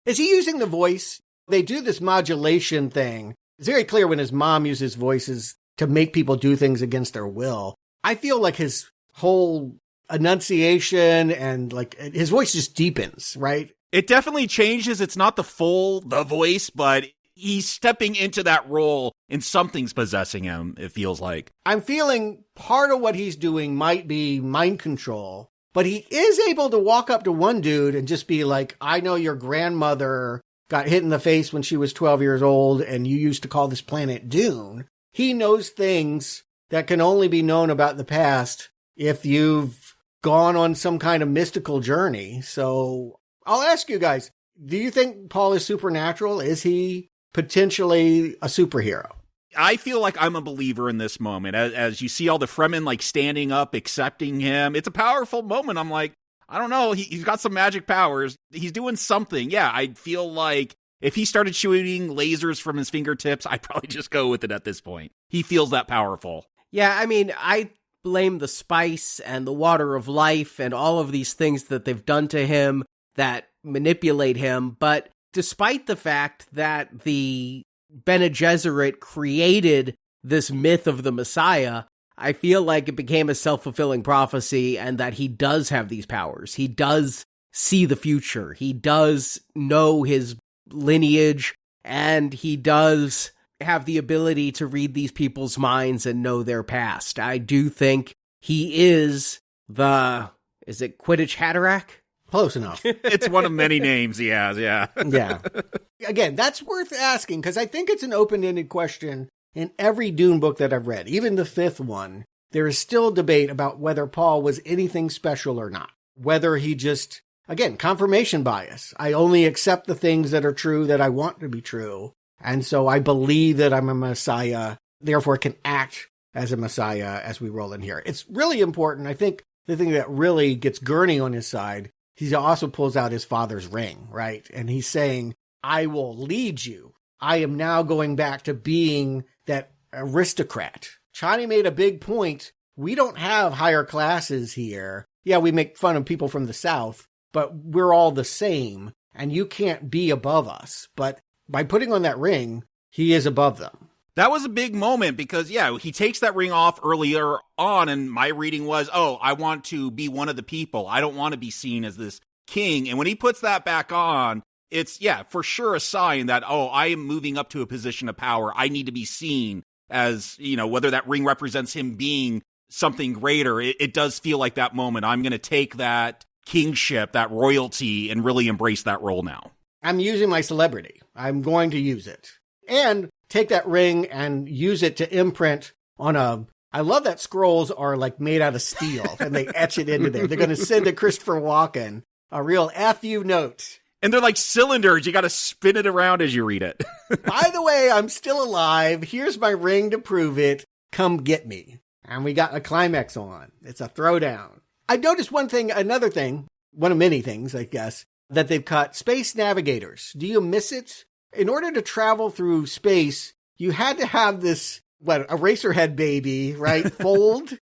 Is he using the voice? They do this modulation thing. It's very clear when his mom uses voices to make people do things against their will. I feel like his whole enunciation and like his voice just deepens, right? It definitely changes. It's not the voice, but he's stepping into that role and something's possessing him, it feels like. I'm feeling part of what he's doing might be mind control, but he is able to walk up to one dude and just be like, I know your grandmother got hit in the face when she was 12 years old and you used to call this planet Dune. He knows things that can only be known about the past if you've gone on some kind of mystical journey. So I'll ask you guys, do you think Paul is supernatural? Is he potentially a superhero? I feel like I'm a believer in this moment. As you see all the Fremen like standing up, accepting him. It's a powerful moment. I'm like, I don't know. He's got some magic powers. He's doing something. Yeah, I feel like if he started shooting lasers from his fingertips, I'd probably just go with it at this point. He feels that powerful. Yeah, I mean, I blame the spice and the water of life and all of these things that they've done to him that manipulate him. But despite the fact that the Bene Gesserit created this myth of the Messiah, I feel like it became a self-fulfilling prophecy and that he does have these powers. He does see the future. He does know his lineage, and he does have the ability to read these people's minds and know their past. I do think he is is it Quidditch Hatterack? Close enough. It's one of many names he has, yeah. Yeah. Again, that's worth asking, because I think it's an open-ended question in every Dune book that I've read. Even the fifth one, there is still debate about whether Paul was anything special or not. Whether he just, again, confirmation bias. I only accept the things that are true that I want to be true. And so I believe that I'm a Messiah, therefore can act as a Messiah as we roll in here. It's really important. I think the thing that really gets Gurney on his side, he also pulls out his father's ring, right? And he's saying, I will lead you. I am now going back to being that aristocrat. Chani made a big point. We don't have higher classes here. Yeah, we make fun of people from the South, but we're all the same, and you can't be above us. But by putting on that ring, he is above them. That was a big moment because, yeah, he takes that ring off earlier on, and my reading was, oh, I want to be one of the people. I don't want to be seen as this king. And when he puts that back on, it's, yeah, for sure a sign that, oh, I am moving up to a position of power. I need to be seen as, you know, whether that ring represents him being something greater. It does feel like that moment. I'm going to take that kingship, that royalty, and really embrace that role now. I'm using my celebrity. I'm going to use it. And take that ring and use it to imprint on I love that scrolls are like made out of steel and they etch it into there. They're going to send to Christopher Walken a real FU note. And they're like cylinders. You got to spin it around as you read it. By the way, I'm still alive. Here's my ring to prove it. Come get me. And we got a climax on. It's a throwdown. I noticed another thing, one of many things, I guess, that they've cut space navigators. Do you miss it? In order to travel through space, you had to have this, Eraserhead baby, right?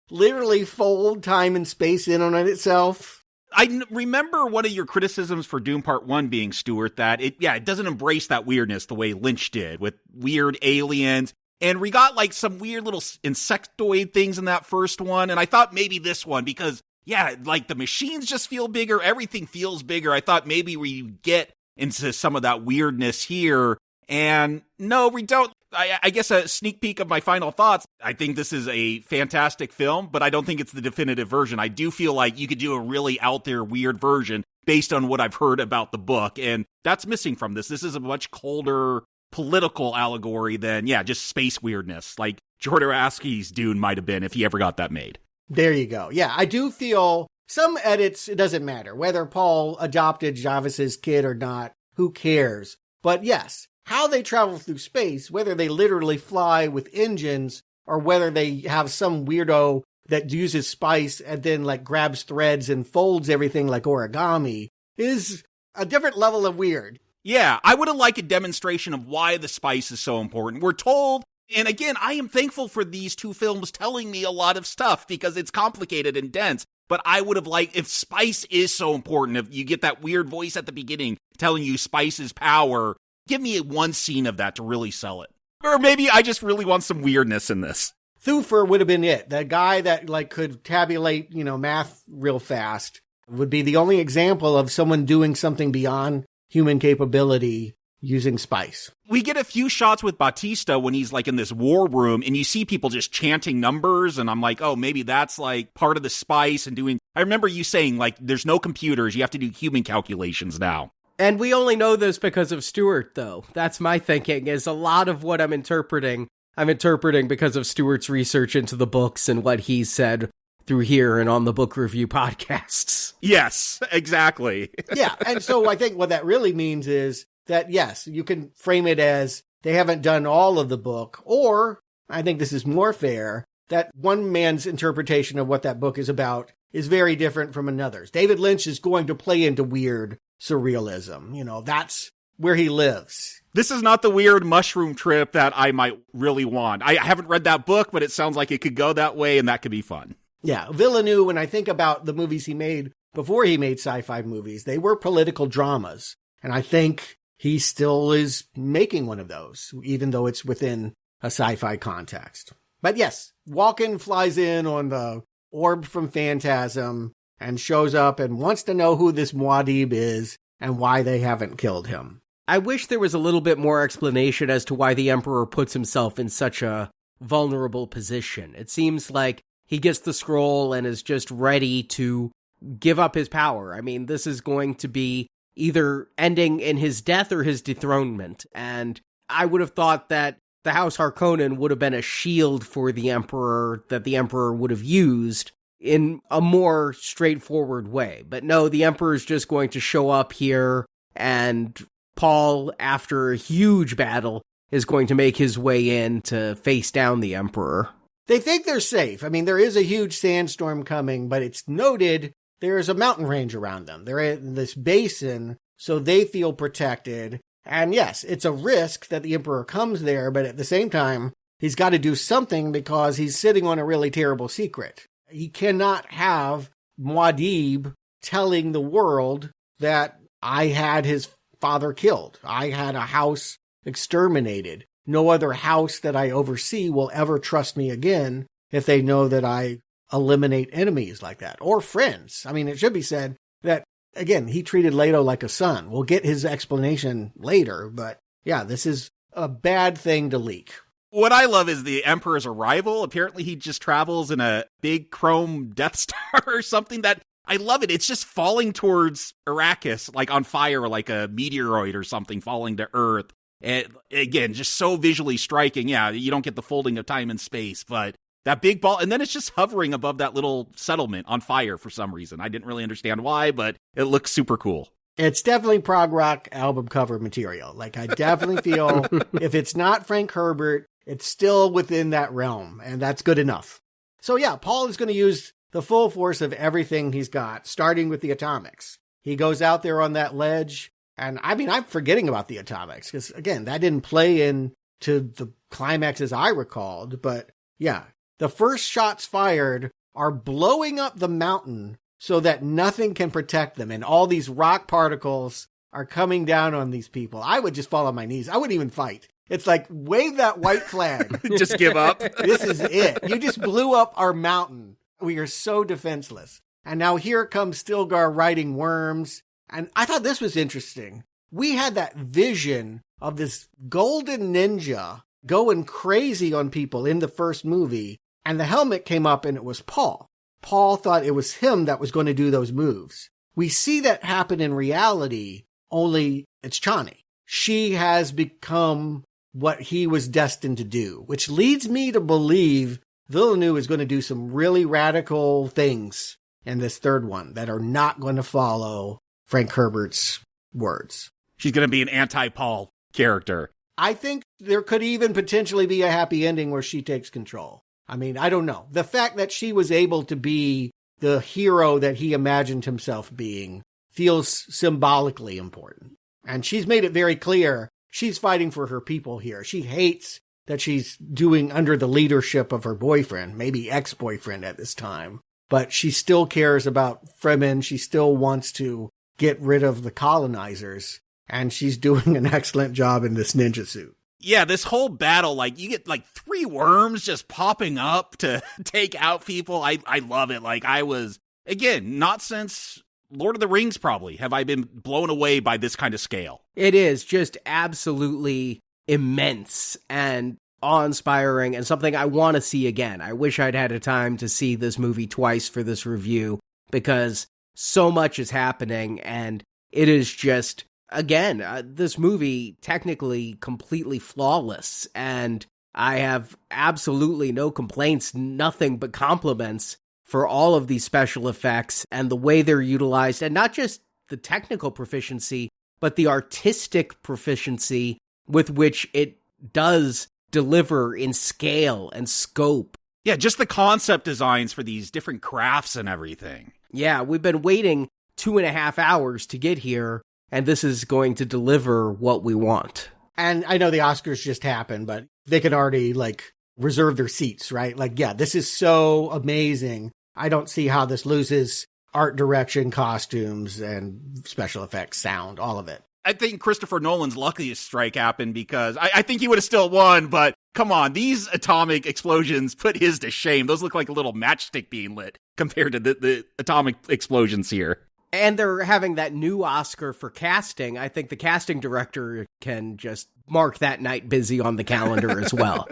Literally fold time and space in on itself. I remember one of your criticisms for Dune Part 1 being, Stuart, that it doesn't embrace that weirdness the way Lynch did with weird aliens. And we got like some weird little insectoid things in that first one. And I thought maybe this one, because yeah, like the machines just feel bigger. Everything feels bigger. I thought maybe we get into some of that weirdness here. And no, we don't. I guess a sneak peek of my final thoughts. I think this is a fantastic film, but I don't think it's the definitive version. I do feel like you could do a really out there weird version based on what I've heard about the book. And that's missing from this. This is a much colder political allegory than, just space weirdness. Like Jodorowsky's Dune might have been if he ever got that made. There you go. Yeah, I do feel some edits, it doesn't matter. Whether Paul adopted Javis's kid or not, who cares? But yes, how they travel through space, whether they literally fly with engines or whether they have some weirdo that uses spice and then like grabs threads and folds everything like origami, is a different level of weird. Yeah, I would have liked a demonstration of why the spice is so important. We're told, and again, I am thankful for these two films telling me a lot of stuff because it's complicated and dense. But I would have liked, if spice is so important, if you get that weird voice at the beginning telling you spice is power, give me one scene of that to really sell it. Or maybe I just really want some weirdness in this. Thufir would have been it. The guy that like could tabulate, math real fast would be the only example of someone doing something beyond human capability using spice. We get a few shots with Bautista when he's like in this war room and you see people just chanting numbers and I'm like, oh, maybe that's like part of the spice and doing. I remember you saying like there's no computers. You have to do human calculations now. And we only know this because of Stewart, though. That's my thinking, is a lot of what I'm interpreting because of Stewart's research into the books and what he said through here and on the book review podcasts. Yes, exactly. Yeah, and so I think what that really means is that, yes, you can frame it as they haven't done all of the book, or, I think this is more fair, that one man's interpretation of what that book is about is very different from another's. David Lynch is going to play into weird surrealism. That's where he lives. This is not the weird mushroom trip that I might really want. I haven't read that book, but it sounds like it could go that way and that could be fun. Yeah, Villeneuve, when I think about the movies he made before he made sci-fi movies, they were political dramas. And I think he still is making one of those, even though it's within a sci-fi context. But yes, Walken flies in on the orb from Phantasm and shows up and wants to know who this Muad'Dib is and why they haven't killed him. I wish there was a little bit more explanation as to why the Emperor puts himself in such a vulnerable position. It seems like he gets the scroll and is just ready to give up his power. I mean, this is going to be either ending in his death or his dethronement. And I would have thought that the House Harkonnen would have been a shield for the Emperor that the Emperor would have used in a more straightforward way. But no, the Emperor's just going to show up here, and Paul, after a huge battle, is going to make his way in to face down the Emperor. They think they're safe. I mean, there is a huge sandstorm coming, but it's noted there's a mountain range around them. They're in this basin, so they feel protected. And yes, it's a risk that the Emperor comes there, but at the same time, he's got to do something because he's sitting on a really terrible secret. He cannot have Muad'Dib telling the world that I had his father killed. I had a house exterminated. No other house that I oversee will ever trust me again if they know that I eliminate enemies like that. Or friends. I mean, it should be said that, again, he treated Leto like a son. We'll get his explanation later, but yeah, this is a bad thing to leak. What I love is the Emperor's arrival. Apparently he just travels in a big chrome Death Star or something that I love it. It's just falling towards Arrakis, like on fire, like a meteoroid or something falling to Earth. And again, just so visually striking. Yeah, you don't get the folding of time and space, but that big ball, and then it's just hovering above that little settlement on fire for some reason. I didn't really understand why, but it looks super cool. It's definitely prog rock album cover material. Like, I definitely feel if it's not Frank Herbert, it's still within that realm, and that's good enough. So yeah, Paul is going to use the full force of everything he's got, starting with the atomics. He goes out there on that ledge, and I mean, I'm forgetting about the atomics, because again, that didn't play into the climax as I recalled, but yeah, the first shots fired are blowing up the mountain so that nothing can protect them, and all these rock particles are coming down on these people. I would just fall on my knees. I wouldn't even fight. It's like, wave that white flag. Just give up. This is it. You just blew up our mountain. We are so defenseless. And now here comes Stilgar riding worms. And I thought this was interesting. We had that vision of this golden ninja going crazy on people in the first movie. And the helmet came up and it was Paul. Paul thought it was him that was going to do those moves. We see that happen in reality, only it's Chani. She has become what he was destined to do, which leads me to believe Villeneuve is going to do some really radical things in this third one that are not going to follow Frank Herbert's words. She's going to be an anti-Paul character. I think there could even potentially be a happy ending where she takes control. I mean, I don't know. The fact that she was able to be the hero that he imagined himself being feels symbolically important. And she's made it very clear she's fighting for her people here. She hates that she's doing under the leadership of her boyfriend, maybe ex-boyfriend at this time. But she still cares about Fremen. She still wants to get rid of the colonizers. And she's doing an excellent job in this ninja suit. Yeah, this whole battle, like, you get, like, 3 worms just popping up to take out people. I love it. Like, I was, again, not since Lord of the Rings, probably, have I been blown away by this kind of scale. It is just absolutely immense and awe-inspiring and something I want to see again. I wish I'd had a time to see this movie twice for this review because so much is happening and it is just, again, this movie technically completely flawless and I have absolutely no complaints, nothing but compliments for all of these special effects and the way they're utilized, and not just the technical proficiency, but the artistic proficiency with which it does deliver in scale and scope. Yeah, just the concept designs for these different crafts and everything. Yeah, we've been waiting 2.5 hours to get here, and this is going to deliver what we want. And I know the Oscars just happened, but they can already, like, reserve their seats, right? Like, yeah, this is so amazing. I don't see how this loses art direction, costumes, and special effects, sound, all of it. I think Christopher Nolan's luckiest strike happened because I think he would have still won, but come on, these atomic explosions put his to shame. Those look like a little matchstick being lit compared to the atomic explosions here. And they're having that new Oscar for casting. I think the casting director can just mark that night busy on the calendar as well.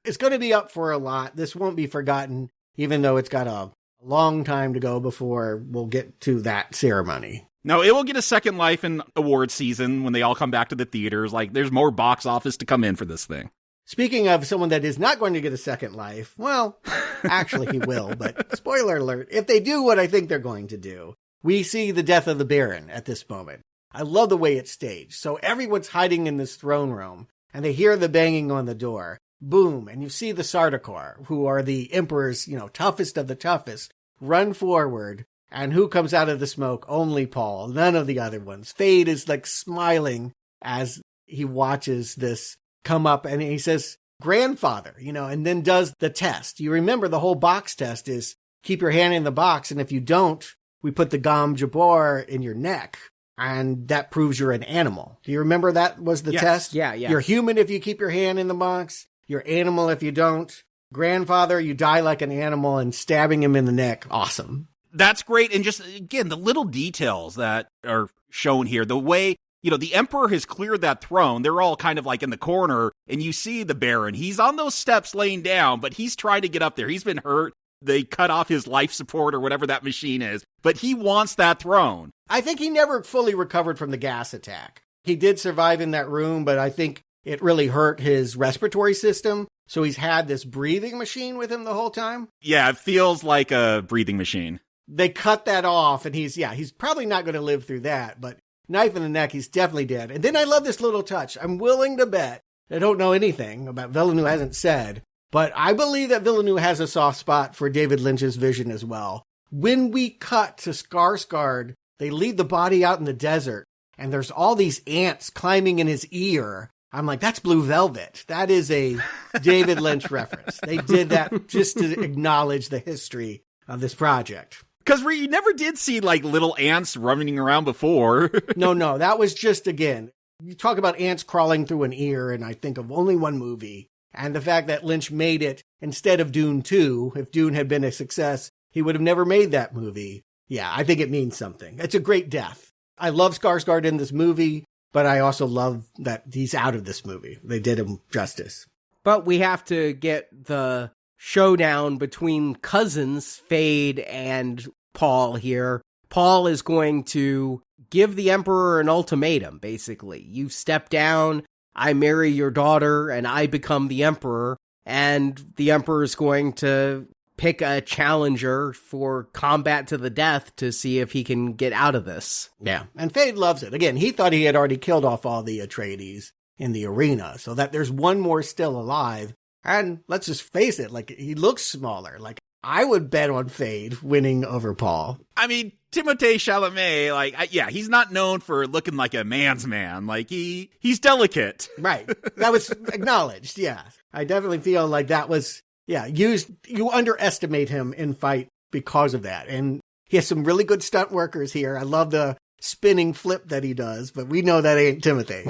It's going to be up for a lot. This won't be forgotten, even though it's got a long time to go before we'll get to that ceremony. No, it will get a second life in award season when they all come back to the theaters. Like, there's more box office to come in for this thing. Speaking of someone that is not going to get a second life, well, actually he will, but spoiler alert, if they do what I think they're going to do, we see the death of the Baron at this moment. I love the way it's staged. So everyone's hiding in this throne room, and they hear the banging on the door. Boom, and you see the Sardaukar, who are the Emperor's, toughest of the toughest, run forward. And who comes out of the smoke? Only Paul, none of the other ones. Fade is like smiling as he watches this come up, and he says, grandfather, and then does the test. You remember the whole box test is keep your hand in the box, and if you don't, we put the Gom Jabbar in your neck, and that proves you're an animal. Do you remember that was the test? Yeah. You're human if you keep your hand in the box. You're animal if you don't. Grandfather, you die like an animal, and stabbing him in the neck, awesome. That's great. And just, again, the little details that are shown here, the way, the Emperor has cleared that throne. They're all kind of like in the corner, and you see the Baron. He's on those steps laying down, but he's trying to get up there. He's been hurt. They cut off his life support or whatever that machine is, but he wants that throne. I think he never fully recovered from the gas attack. He did survive in that room, but I think it really hurt his respiratory system. So he's had this breathing machine with him the whole time. Yeah, it feels like a breathing machine. They cut that off, and he's probably not going to live through that, but knife in the neck, he's definitely dead. And then I love this little touch. I'm willing to bet, I don't know anything about Villeneuve, hasn't said, but I believe that Villeneuve has a soft spot for David Lynch's vision as well. When we cut to Skarsgård, they leave the body out in the desert, and there's all these ants climbing in his ear. I'm like, that's Blue Velvet. That is a David Lynch reference. They did that just to acknowledge the history of this project. Because we never did see, like, little ants running around before. No, that was just, again, you talk about ants crawling through an ear, and I think of only one movie. And the fact that Lynch made it instead of Dune 2, if Dune had been a success, he would have never made that movie. Yeah, I think it means something. It's a great death. I love Skarsgård in this movie, but I also love that he's out of this movie. They did him justice. But we have to get the showdown between cousins, Fade and Paul here. Paul is going to give the Emperor an ultimatum, basically. You step down, I marry your daughter, and I become the Emperor. And the Emperor is going to pick a challenger for combat to the death to see if he can get out of this. Yeah, and Fade loves it. Again, he thought he had already killed off all the Atreides in the arena, so that there's one more still alive. And let's just face it, like, he looks smaller. Like, I would bet on Fade winning over Paul. I mean, Timothée Chalamet, like, yeah, he's not known for looking like a man's man. Like, he's delicate. Right. That was acknowledged, yeah. I definitely feel like that was, yeah, you underestimate him in fight because of that. And he has some really good stunt workers here. I love the spinning flip that he does, but we know that ain't Timothée.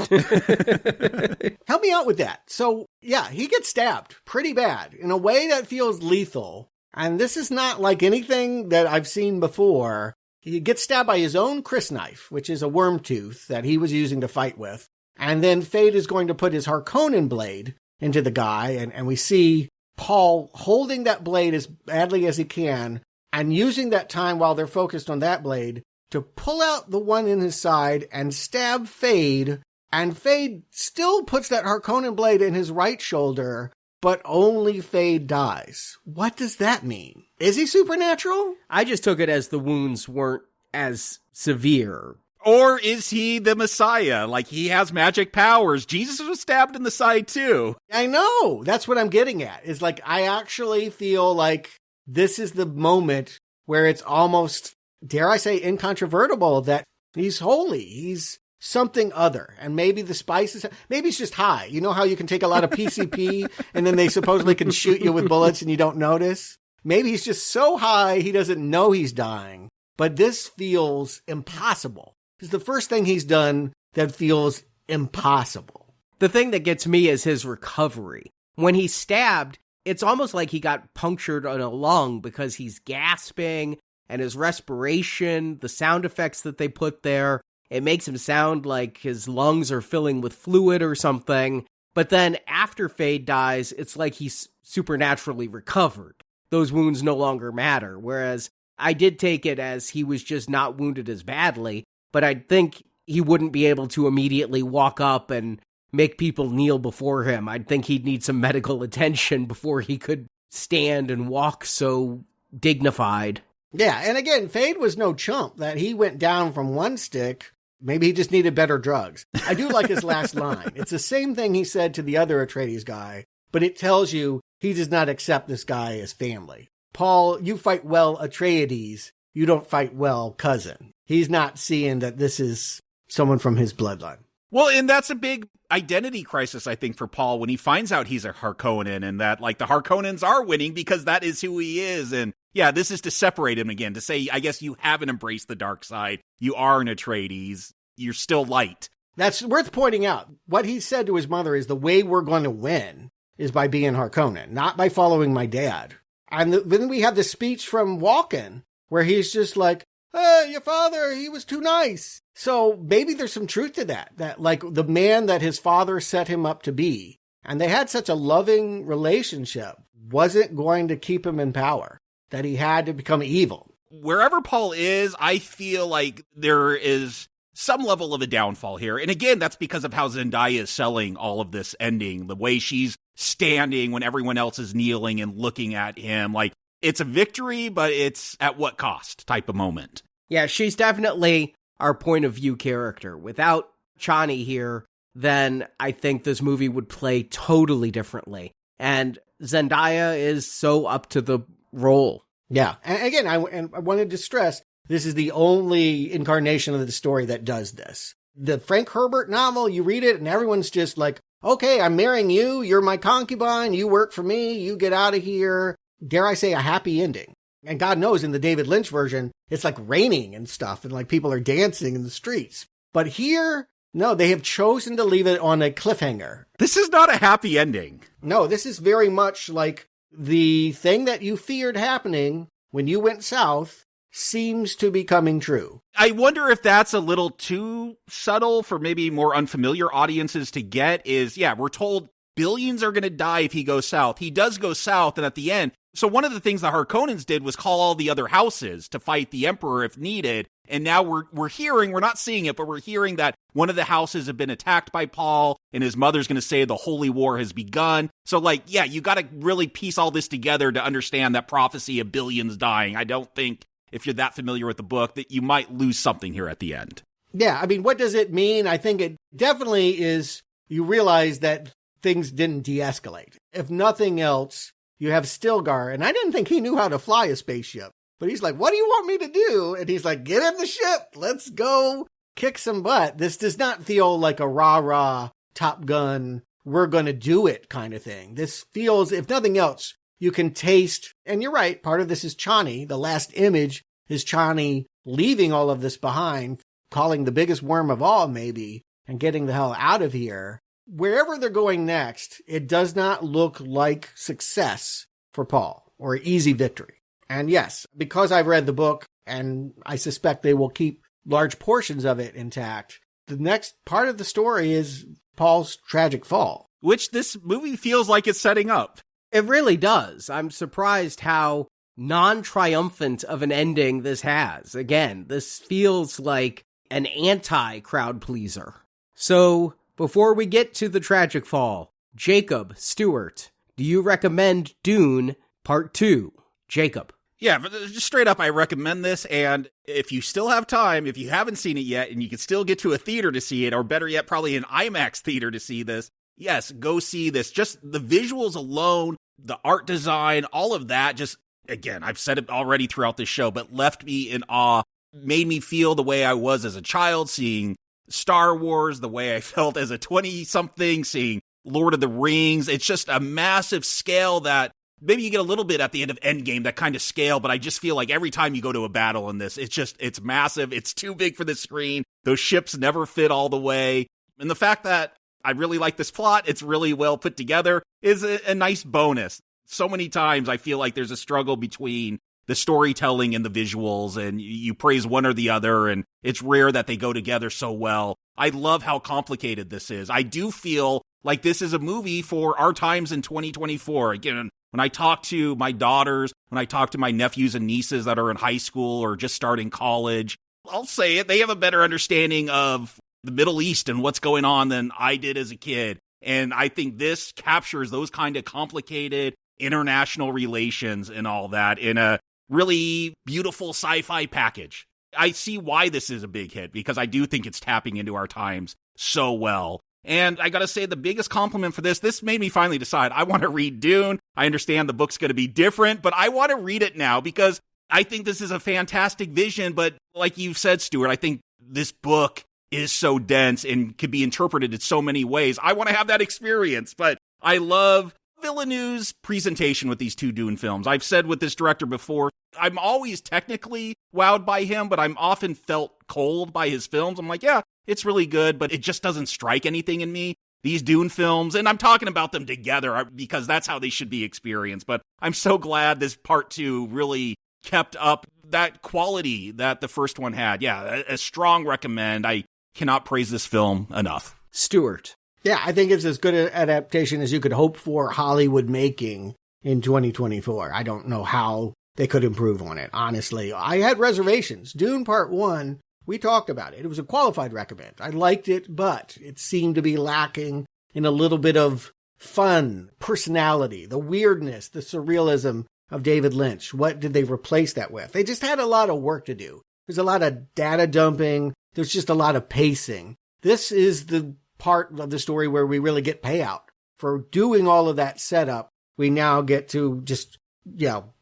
Help me out with that. So, yeah, he gets stabbed pretty bad in a way that feels lethal. And this is not like anything that I've seen before. He gets stabbed by his own crysknife, which is a worm tooth that he was using to fight with. And then Fade is going to put his Harkonnen blade into the guy. And we see Paul holding that blade as badly as he can and using that time while they're focused on that blade to pull out the one in his side and stab Fade. And Fade still puts that Harkonnen blade in his right shoulder, but only Fade dies. What does that mean? Is he supernatural? I just took it as the wounds weren't as severe. Or is he the Messiah? Like, he has magic powers. Jesus was stabbed in the side, too. I know. That's what I'm getting at. Is like, I actually feel like this is the moment where it's almost, dare I say, incontrovertible that he's holy. He's something other. And maybe the spices, maybe he's just high. You know how you can take a lot of PCP and then they supposedly can shoot you with bullets and you don't notice? Maybe he's just so high he doesn't know he's dying. But this feels impossible. It's the first thing he's done that feels impossible. The thing that gets me is his recovery. When he's stabbed, it's almost like he got punctured on a lung because he's gasping, and his respiration, the sound effects that they put there, it makes him sound like his lungs are filling with fluid or something. But then after Fade dies, it's like he's supernaturally recovered. Those wounds no longer matter. Whereas I did take it as he was just not wounded as badly, but I think he wouldn't be able to immediately walk up and make people kneel before him. I'd think he'd need some medical attention before he could stand and walk so dignified. Yeah, and again, Fade was no chump that he went down from one stick. Maybe he just needed better drugs. I do like his last line. It's the same thing he said to the other Atreides guy, but it tells you he does not accept this guy as family. Paul, you fight well, Atreides. You don't fight well, cousin. He's not seeing that this is someone from his bloodline. Well, and that's a big identity crisis, I think, for Paul when he finds out he's a Harkonnen and that, like, the Harkonnens are winning because that is who he is. And yeah, this is to separate him again, to say, I guess you haven't embraced the dark side. You are an Atreides. You're still light. That's worth pointing out. What he said to his mother is the way we're going to win is by being Harkonnen, not by following my dad. And then we have the speech from Walken where he's just like, hey, your father, he was too nice. So maybe there's some truth to that like the man that his father set him up to be, and they had such a loving relationship, wasn't going to keep him in power, that he had to become evil. Wherever Paul is, I feel like there is some level of a downfall here. And again, that's because of how Zendaya is selling all of this ending, the way she's standing when everyone else is kneeling and looking at him. Like, it's a victory, but it's at what cost type of moment. Yeah, she's definitely our point of view character. Without Chani here, then I think this movie would play totally differently. And Zendaya is so up to the role. Yeah. And again, I wanted to stress, this is the only incarnation of the story that does this. The Frank Herbert novel, you read it and everyone's just like, okay, I'm marrying you. You're my concubine. You work for me. You get out of here. Dare I say a happy ending. And God knows in the David Lynch version, it's like raining and stuff and like people are dancing in the streets. But here, no, they have chosen to leave it on a cliffhanger. This is not a happy ending. No, this is very much like the thing that you feared happening when you went south seems to be coming true. I wonder if that's a little too subtle for maybe more unfamiliar audiences to get. We're told billions are going to die if he goes south. He does go south, and at the end, so one of the things the Harkonnens did was call all the other houses to fight the Emperor if needed. And now we're hearing, we're not seeing it, but we're hearing that one of the houses have been attacked by Paul, and his mother's going to say the Holy War has begun. So you got to really piece all this together to understand that prophecy of billions dying. I don't think, if you're that familiar with the book, that you might lose something here at the end. Yeah, I mean, what does it mean? I think it definitely is, you realize that things didn't de-escalate. If nothing else, you have Stilgar, and I didn't think he knew how to fly a spaceship. But he's like, what do you want me to do? And he's like, get in the ship. Let's go kick some butt. This does not feel like a rah-rah Top Gun, we're going to do it kind of thing. This feels, if nothing else, you can taste, and you're right, part of this is Chani. The last image is Chani leaving all of this behind, calling the biggest worm of all maybe, and getting the hell out of here. Wherever they're going next, it does not look like success for Paul or easy victory. And yes, because I've read the book, and I suspect they will keep large portions of it intact, the next part of the story is Paul's tragic fall. Which this movie feels like it's setting up. It really does. I'm surprised how non-triumphant of an ending this has. Again, this feels like an anti-crowd pleaser. So, before we get to the tragic fall, Jacob, Stewart, do you recommend Dune Part 2? Jacob. Yeah, but just straight up, I recommend this, and if you still have time, if you haven't seen it yet, and you can still get to a theater to see it, or better yet, probably an IMAX theater to see this, yes, go see this. Just the visuals alone, the art design, all of that, just, again, I've said it already throughout this show, but left me in awe, made me feel the way I was as a child, seeing Star Wars, the way I felt as a 20-something, seeing Lord of the Rings. It's just a massive scale that maybe you get a little bit at the end of Endgame, that kind of scale, but I just feel like every time you go to a battle in this, it's massive. It's too big for the screen. Those ships never fit all the way. And the fact that I really like this plot, it's really well put together, is a nice bonus. So many times I feel like there's a struggle between the storytelling and the visuals, and you praise one or the other, and it's rare that they go together so well. I love how complicated this is. I do feel like this is a movie for our times in 2024. Again, when I talk to my daughters, when I talk to my nephews and nieces that are in high school or just starting college, I'll say it, they have a better understanding of the Middle East and what's going on than I did as a kid. And I think this captures those kind of complicated international relations and all that in a really beautiful sci-fi package. I see why this is a big hit, because I do think it's tapping into our times so well. And I gotta say, the biggest compliment for this made me finally decide I want to read Dune. I understand the book's gonna be different, but I want to read it now because I think this is a fantastic vision. But like you've said, Stuart, I think this book is so dense and could be interpreted in so many ways. I want to have that experience, but I love Villeneuve's presentation with these two Dune films. I've said with this director before, I'm always technically wowed by him, but I'm often felt cold by his films. I'm like, yeah, it's really good, but it just doesn't strike anything in me. These Dune films, and I'm talking about them together because that's how they should be experienced. But I'm so glad this part 2 really kept up that quality that the first one had. Yeah, a strong recommend. I cannot praise this film enough. Stuart. Yeah, I think it's as good an adaptation as you could hope for Hollywood making in 2024. I don't know how they could improve on it, honestly. I had reservations. Dune Part 1, we talked about it. It was a qualified recommend. I liked it, but it seemed to be lacking in a little bit of fun, personality, the weirdness, the surrealism of David Lynch. What did they replace that with? They just had a lot of work to do. There's a lot of data dumping. There's just a lot of pacing. This is the part of the story where we really get payout. For doing all of that setup, we now get to just,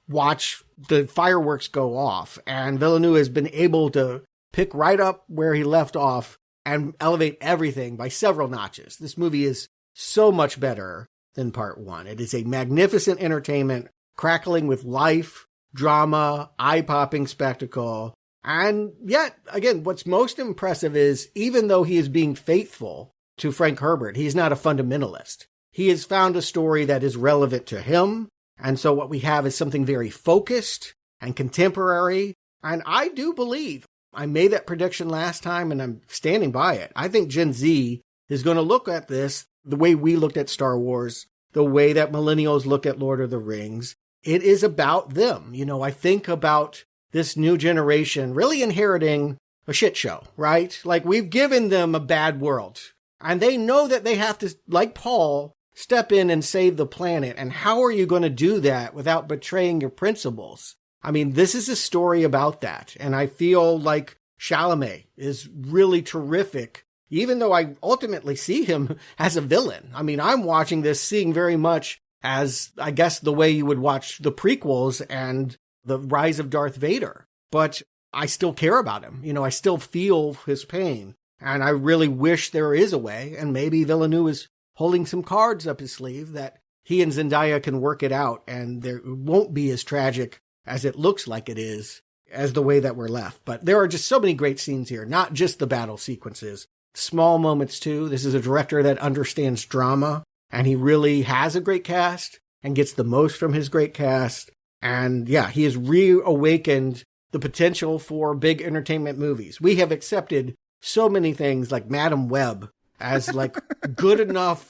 watch the fireworks go off. And Villeneuve has been able to pick right up where he left off and elevate everything by several notches. This movie is so much better than Part 1. It is a magnificent entertainment, crackling with life, drama, eye-popping spectacle. And yet, again, what's most impressive is, even though he is being faithful to Frank Herbert, he's not a fundamentalist. He has found a story that is relevant to him. And so what we have is something very focused and contemporary And I do believe, I made that prediction last time and I'm standing by it. I think Gen Z is going to look at this the way we looked at Star Wars, the way that millennials look at Lord of the Rings. It is about them. I think about this new generation really inheriting a shit show, right? Like, we've given them a bad world and they know that they have to, like Paul, step in and save the planet. And how are you going to do that without betraying your principles? I mean, this is a story about that. And I feel like Chalamet is really terrific, even though I ultimately see him as a villain. I mean, I'm watching this seeing very much as, I guess, the way you would watch the prequels and the rise of Darth Vader. But I still care about him. I still feel his pain. And I really wish there is a way, and maybe Villeneuve is holding some cards up his sleeve, that he and Zendaya can work it out and it won't be as tragic as it looks like it is, as the way that we're left. But there are just so many great scenes here, not just the battle sequences, small moments too. This is a director that understands drama, and he really has a great cast and gets the most from his great cast. And yeah, he has reawakened the potential for big entertainment movies. We have accepted so many things like Madam Web as like good enough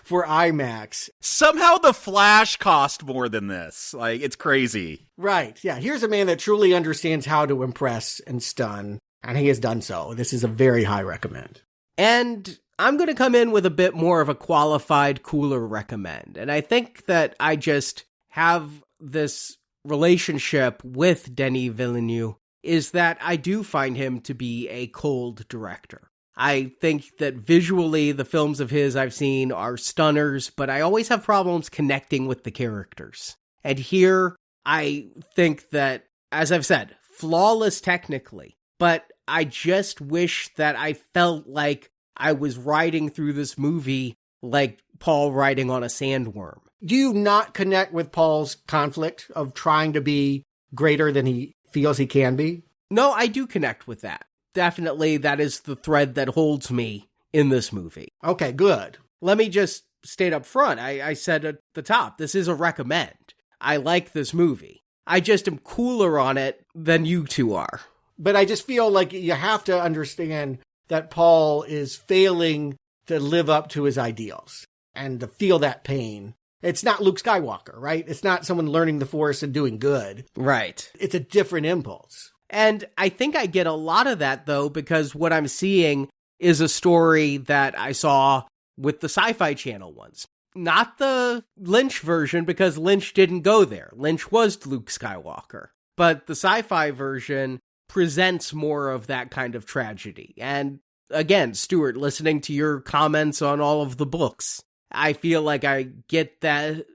for IMAX. Somehow The Flash cost more than this. Like, it's crazy. Right. Yeah. Here's a man that truly understands how to impress and stun, and he has done so. This is a very high recommend. And I'm going to come in with a bit more of a qualified, cooler recommend. And I think that I just have this relationship with Denis Villeneuve is that I do find him to be a cold director. I think that visually the films of his I've seen are stunners, but I always have problems connecting with the characters. And here, I think that, as I've said, flawless technically, but I just wish that I felt like I was riding through this movie like Paul riding on a sandworm. Do you not connect with Paul's conflict of trying to be greater than he feels he can be? No, I do connect with that. Definitely, that is the thread that holds me in this movie. Okay, good. Let me just state up front, I said at the top, this is a recommend. I like this movie. I just am cooler on it than you two are. But I just feel like you have to understand that Paul is failing to live up to his ideals and to feel that pain. It's not Luke Skywalker, right? It's not someone learning the Force and doing good. Right. It's a different impulse. And I think I get a lot of that, though, because what I'm seeing is a story that I saw with the Sci-Fi Channel ones. Not the Lynch version, because Lynch didn't go there. Lynch was Luke Skywalker. But the sci-fi version presents more of that kind of tragedy. And again, Stuart, listening to your comments on all of the books, I feel like I get that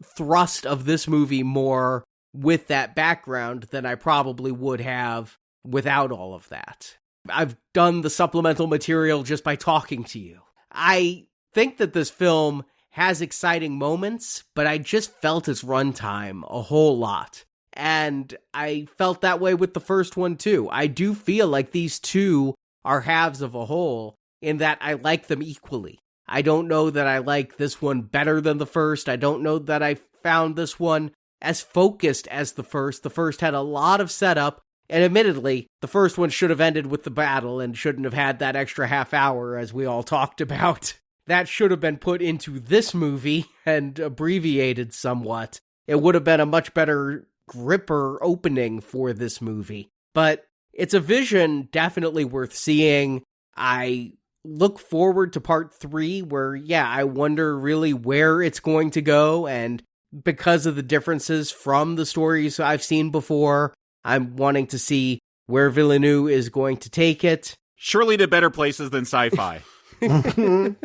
thrust of this movie more with that background than I probably would have without all of that. I've done the supplemental material just by talking to you. I think that this film has exciting moments, but I just felt its runtime a whole lot. And I felt that way with the first one too. I do feel like these two are halves of a whole in that I like them equally. I don't know that I like this one better than the first. I don't know that I found this one as focused as the first. The first had a lot of setup, and admittedly, the first one should have ended with the battle and shouldn't have had that extra half hour, as we all talked about. That should have been put into this movie and abbreviated somewhat. It would have been a much better gripper opening for this movie. But it's a vision definitely worth seeing. I look forward to part 3 where, I wonder really where it's going to go. And because of the differences from the stories I've seen before, I'm wanting to see where Villeneuve is going to take it. Surely to better places than sci-fi.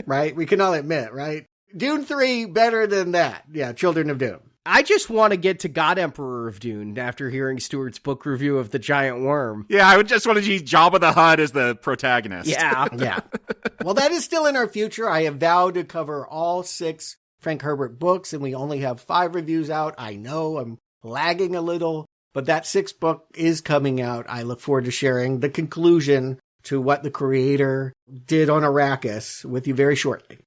Right? We can all admit, right? Dune 3, better than that. Yeah, Children of Dune. I just want to get to God Emperor of Dune after hearing Stuart's book review of The Giant Worm. Yeah, I would just want to use Jabba the Hutt as the protagonist. Yeah. Yeah. Well, that is still in our future. I have vowed to cover all 6 Frank Herbert books, and we only have 5 reviews out. I know I'm lagging a little, but that 6th book is coming out. I look forward to sharing the conclusion to what the creator did on Arrakis with you very shortly.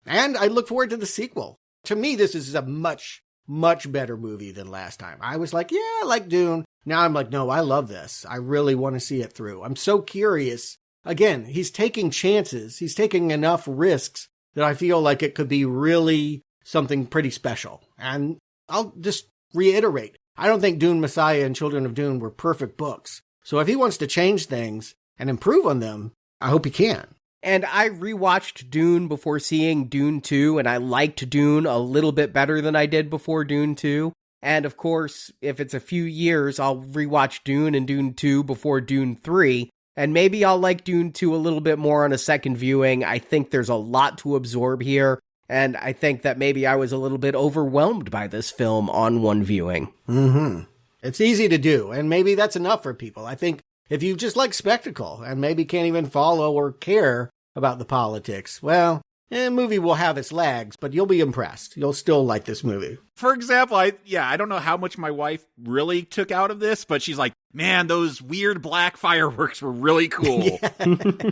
And I look forward to the sequel. To me, this is a much much better movie than last time. I was like, yeah, I like Dune. Now I'm like, no, I love this. I really want to see it through. I'm so curious. Again, he's taking chances. He's taking enough risks that I feel like it could be really something pretty special. And I'll just reiterate, I don't think Dune Messiah and Children of Dune were perfect books. So if he wants to change things and improve on them, I hope he can. And I rewatched Dune before seeing Dune 2, and I liked Dune a little bit better than I did before Dune 2. And of course, if it's a few years, I'll rewatch Dune and Dune 2 before Dune 3. And maybe I'll like Dune 2 a little bit more on a second viewing. I think there's a lot to absorb here. And I think that maybe I was a little bit overwhelmed by this film on one viewing. Mm-hmm. It's easy to do, and maybe that's enough for people. I think if you just like spectacle and maybe can't even follow or care about the politics, well, the movie will have its lags, but you'll be impressed. You'll still like this movie. For example, I don't know how much my wife really took out of this, but she's like, man, those weird black fireworks were really cool. Yeah,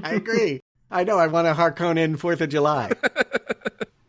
I agree. I know, I want a Harkonnen 4th of July.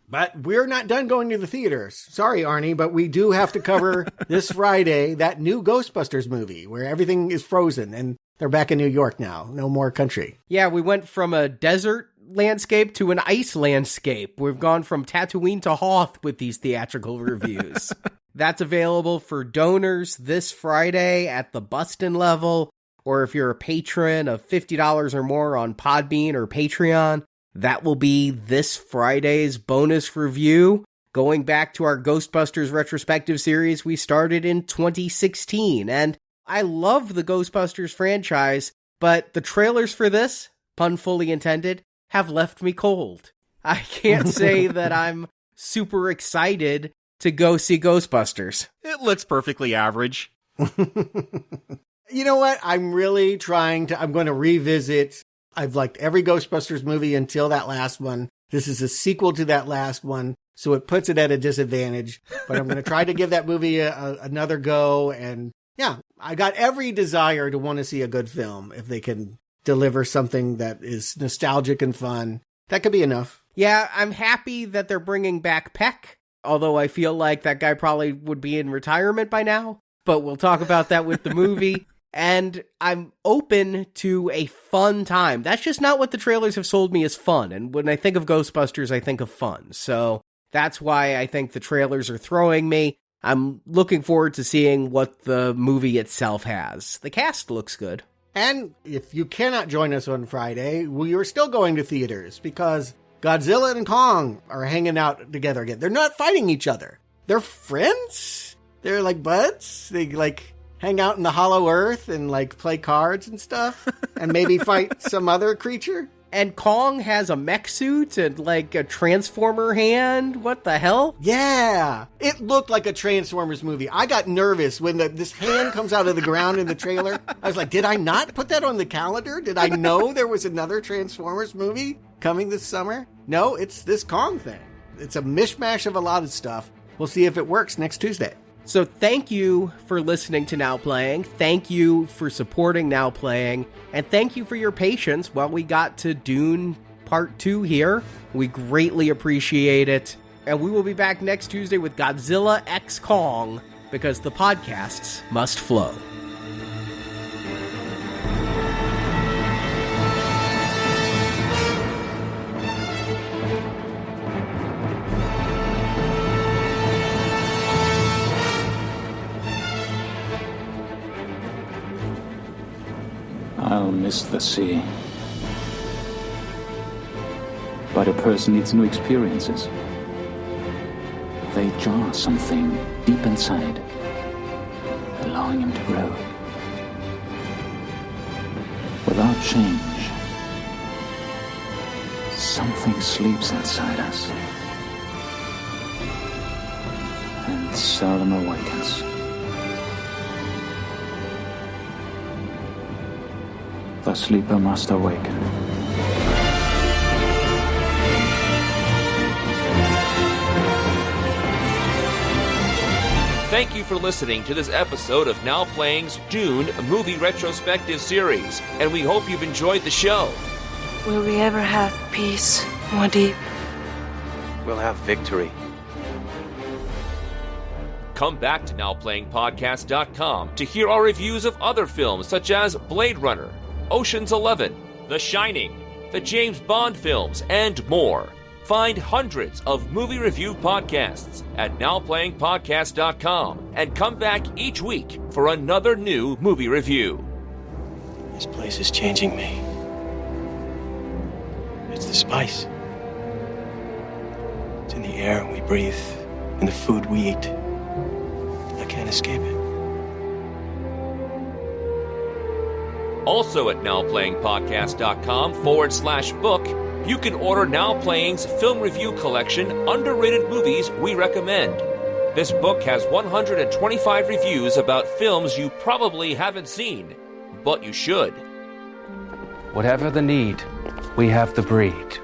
But we're not done going to the theaters. Sorry, Arnie, but we do have to cover this Friday that new Ghostbusters movie where everything is frozen and they're back in New York now. No more country. Yeah, we went from a desert landscape to an ice landscape. We've gone from Tatooine to Hoth with these theatrical reviews. That's available for donors this Friday at the Bustin' level, or if you're a patron of $50 or more on Podbean or Patreon, that will be this Friday's bonus review, going back to our Ghostbusters retrospective series we started in 2016. And I love the Ghostbusters franchise, but the trailers for this, pun fully intended, have left me cold. I can't say that I'm super excited to go see Ghostbusters. It looks perfectly average. You know what? I'm really I'm going to revisit. I've liked every Ghostbusters movie until that last one. This is a sequel to that last one, so it puts it at a disadvantage. But I'm going to try to give that movie another go. And yeah, I got every desire to want to see a good film. If they can deliver something that is nostalgic and fun, that could be enough. Yeah, I'm happy that they're bringing back Peck, although I feel like that guy probably would be in retirement by now. But we'll talk about that with the movie. And I'm open to a fun time. That's just not what the trailers have sold me as fun. And when I think of Ghostbusters, I think of fun. So that's why I think the trailers are throwing me. I'm looking forward to seeing what the movie itself has. The cast looks good. And if you cannot join us on Friday, we are still going to theaters because Godzilla and Kong are hanging out together again. They're not fighting each other. They're friends. They're like buds. They like hang out in the Hollow Earth and like play cards and stuff and maybe fight some other creature. And Kong has a mech suit and like a Transformer hand. What the hell? Yeah. It looked like a Transformers movie. I got nervous when this hand comes out of the ground in the trailer. I was like, did I not put that on the calendar? Did I know there was another Transformers movie coming this summer? No, it's this Kong thing. It's a mishmash of a lot of stuff. We'll see if it works next Tuesday. So thank you for listening to Now Playing, thank you for supporting Now Playing, and thank you for your patience while we got to Dune Part 2 here. We greatly appreciate it, and we will be back next Tuesday with Godzilla x Kong, because the podcasts must flow. I'll miss the sea. But a person needs new experiences. They jar something deep inside, allowing him to grow. Without change, something sleeps inside us and seldom awakens. The sleeper must awaken. Thank you for listening to this episode of Now Playing's Dune Movie Retrospective Series, and we hope you've enjoyed the show. Will we ever have peace, Muad'Dib? We'll have victory. Come back to NowPlayingPodcast.com to hear our reviews of other films such as Blade Runner, Ocean's 11, The Shining, the James Bond films, and more. Find hundreds of movie review podcasts at NowPlayingPodcast.com and come back each week for another new movie review. This place is changing me. It's the spice. It's in the air we breathe, in the food we eat. I can't escape it. Also at NowPlayingPodcast.com/book, you can order Now Playing's film review collection, Underrated Movies We Recommend. This book has 125 reviews about films you probably haven't seen, but you should. Whatever the need, we have the breed.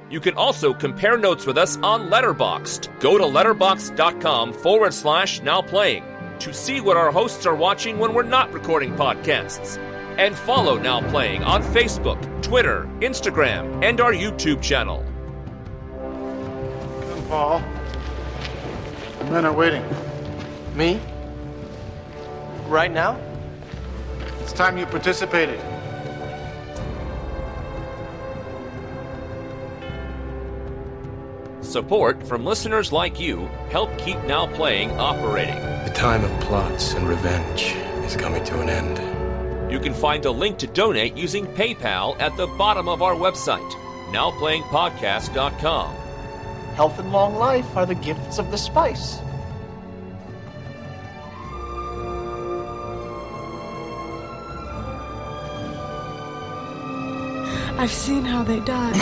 You can also compare notes with us on Letterboxd. Go to letterboxd.com/nowplaying to see what our hosts are watching when we're not recording podcasts. And follow Now Playing on Facebook, Twitter, Instagram, and our YouTube channel. Come, Paul. The men are waiting. Me? Right now? It's time you participated. Support from listeners like you help keep Now Playing operating. The time of plots and revenge is coming to an end. You can find a link to donate using PayPal at the bottom of our website, NowPlayingPodcast.com. Health and long life are the gifts of the spice. I've seen how they die.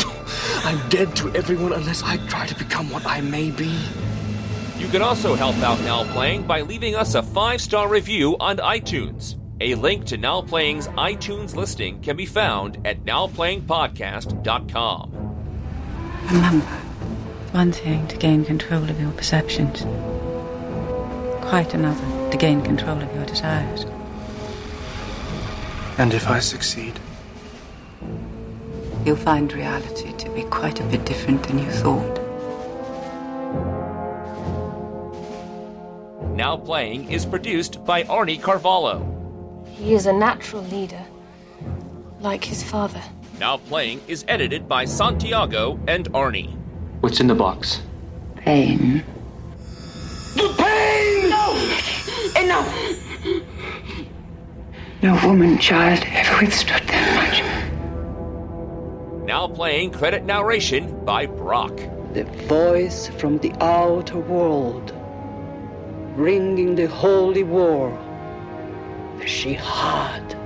I'm dead to everyone unless I try to become what I may be. You can also help out Now Playing by leaving us a 5-star review on iTunes. A link to Now Playing's iTunes listing can be found at NowPlayingPodcast.com. Remember, one thing to gain control of your perceptions, quite another to gain control of your desires. And if I succeed? You'll find reality to be quite a bit different than you thought. Now Playing is produced by Arnie Carvalho. He is a natural leader, like his father. Now Playing is edited by Santiago and Arnie. What's in the box? Pain. The pain! No! Enough! No woman, child, ever withstood that much. Now Playing credit narration by Brock. The voice from the outer world, bringing the holy war, the Shihad.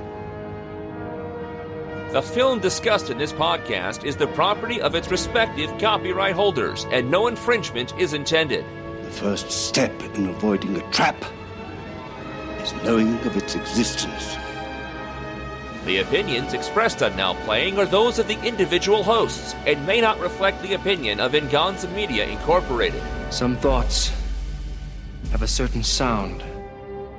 The film discussed in this podcast is the property of its respective copyright holders, and no infringement is intended. The first step in avoiding a trap is knowing of its existence. The opinions expressed on Now Playing are those of the individual hosts and may not reflect the opinion of Venganza Media Incorporated. Some thoughts have a certain sound.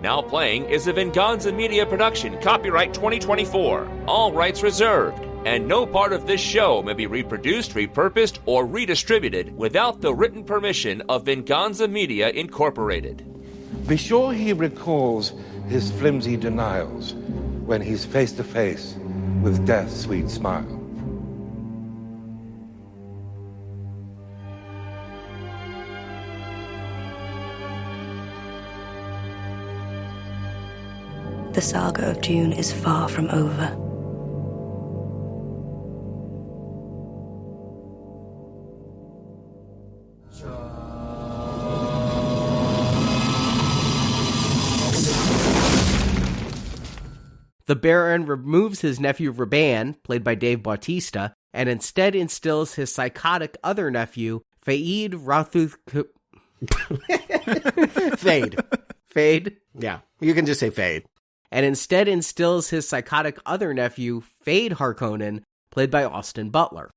Now Playing is a Venganza Media production, copyright 2024, all rights reserved, and no part of this show may be reproduced, repurposed, or redistributed without the written permission of Venganza Media Incorporated. Be sure he recalls his flimsy denials when he's face to face with death's sweet smile. The saga of Dune is far from over. The Baron removes his nephew Raban, played by Dave Bautista, and instead instills his psychotic other nephew, Fade Rathuth... Fade? Yeah, you can just say Fade. And instead instills his psychotic other nephew, Fade Harkonnen, played by Austin Butler.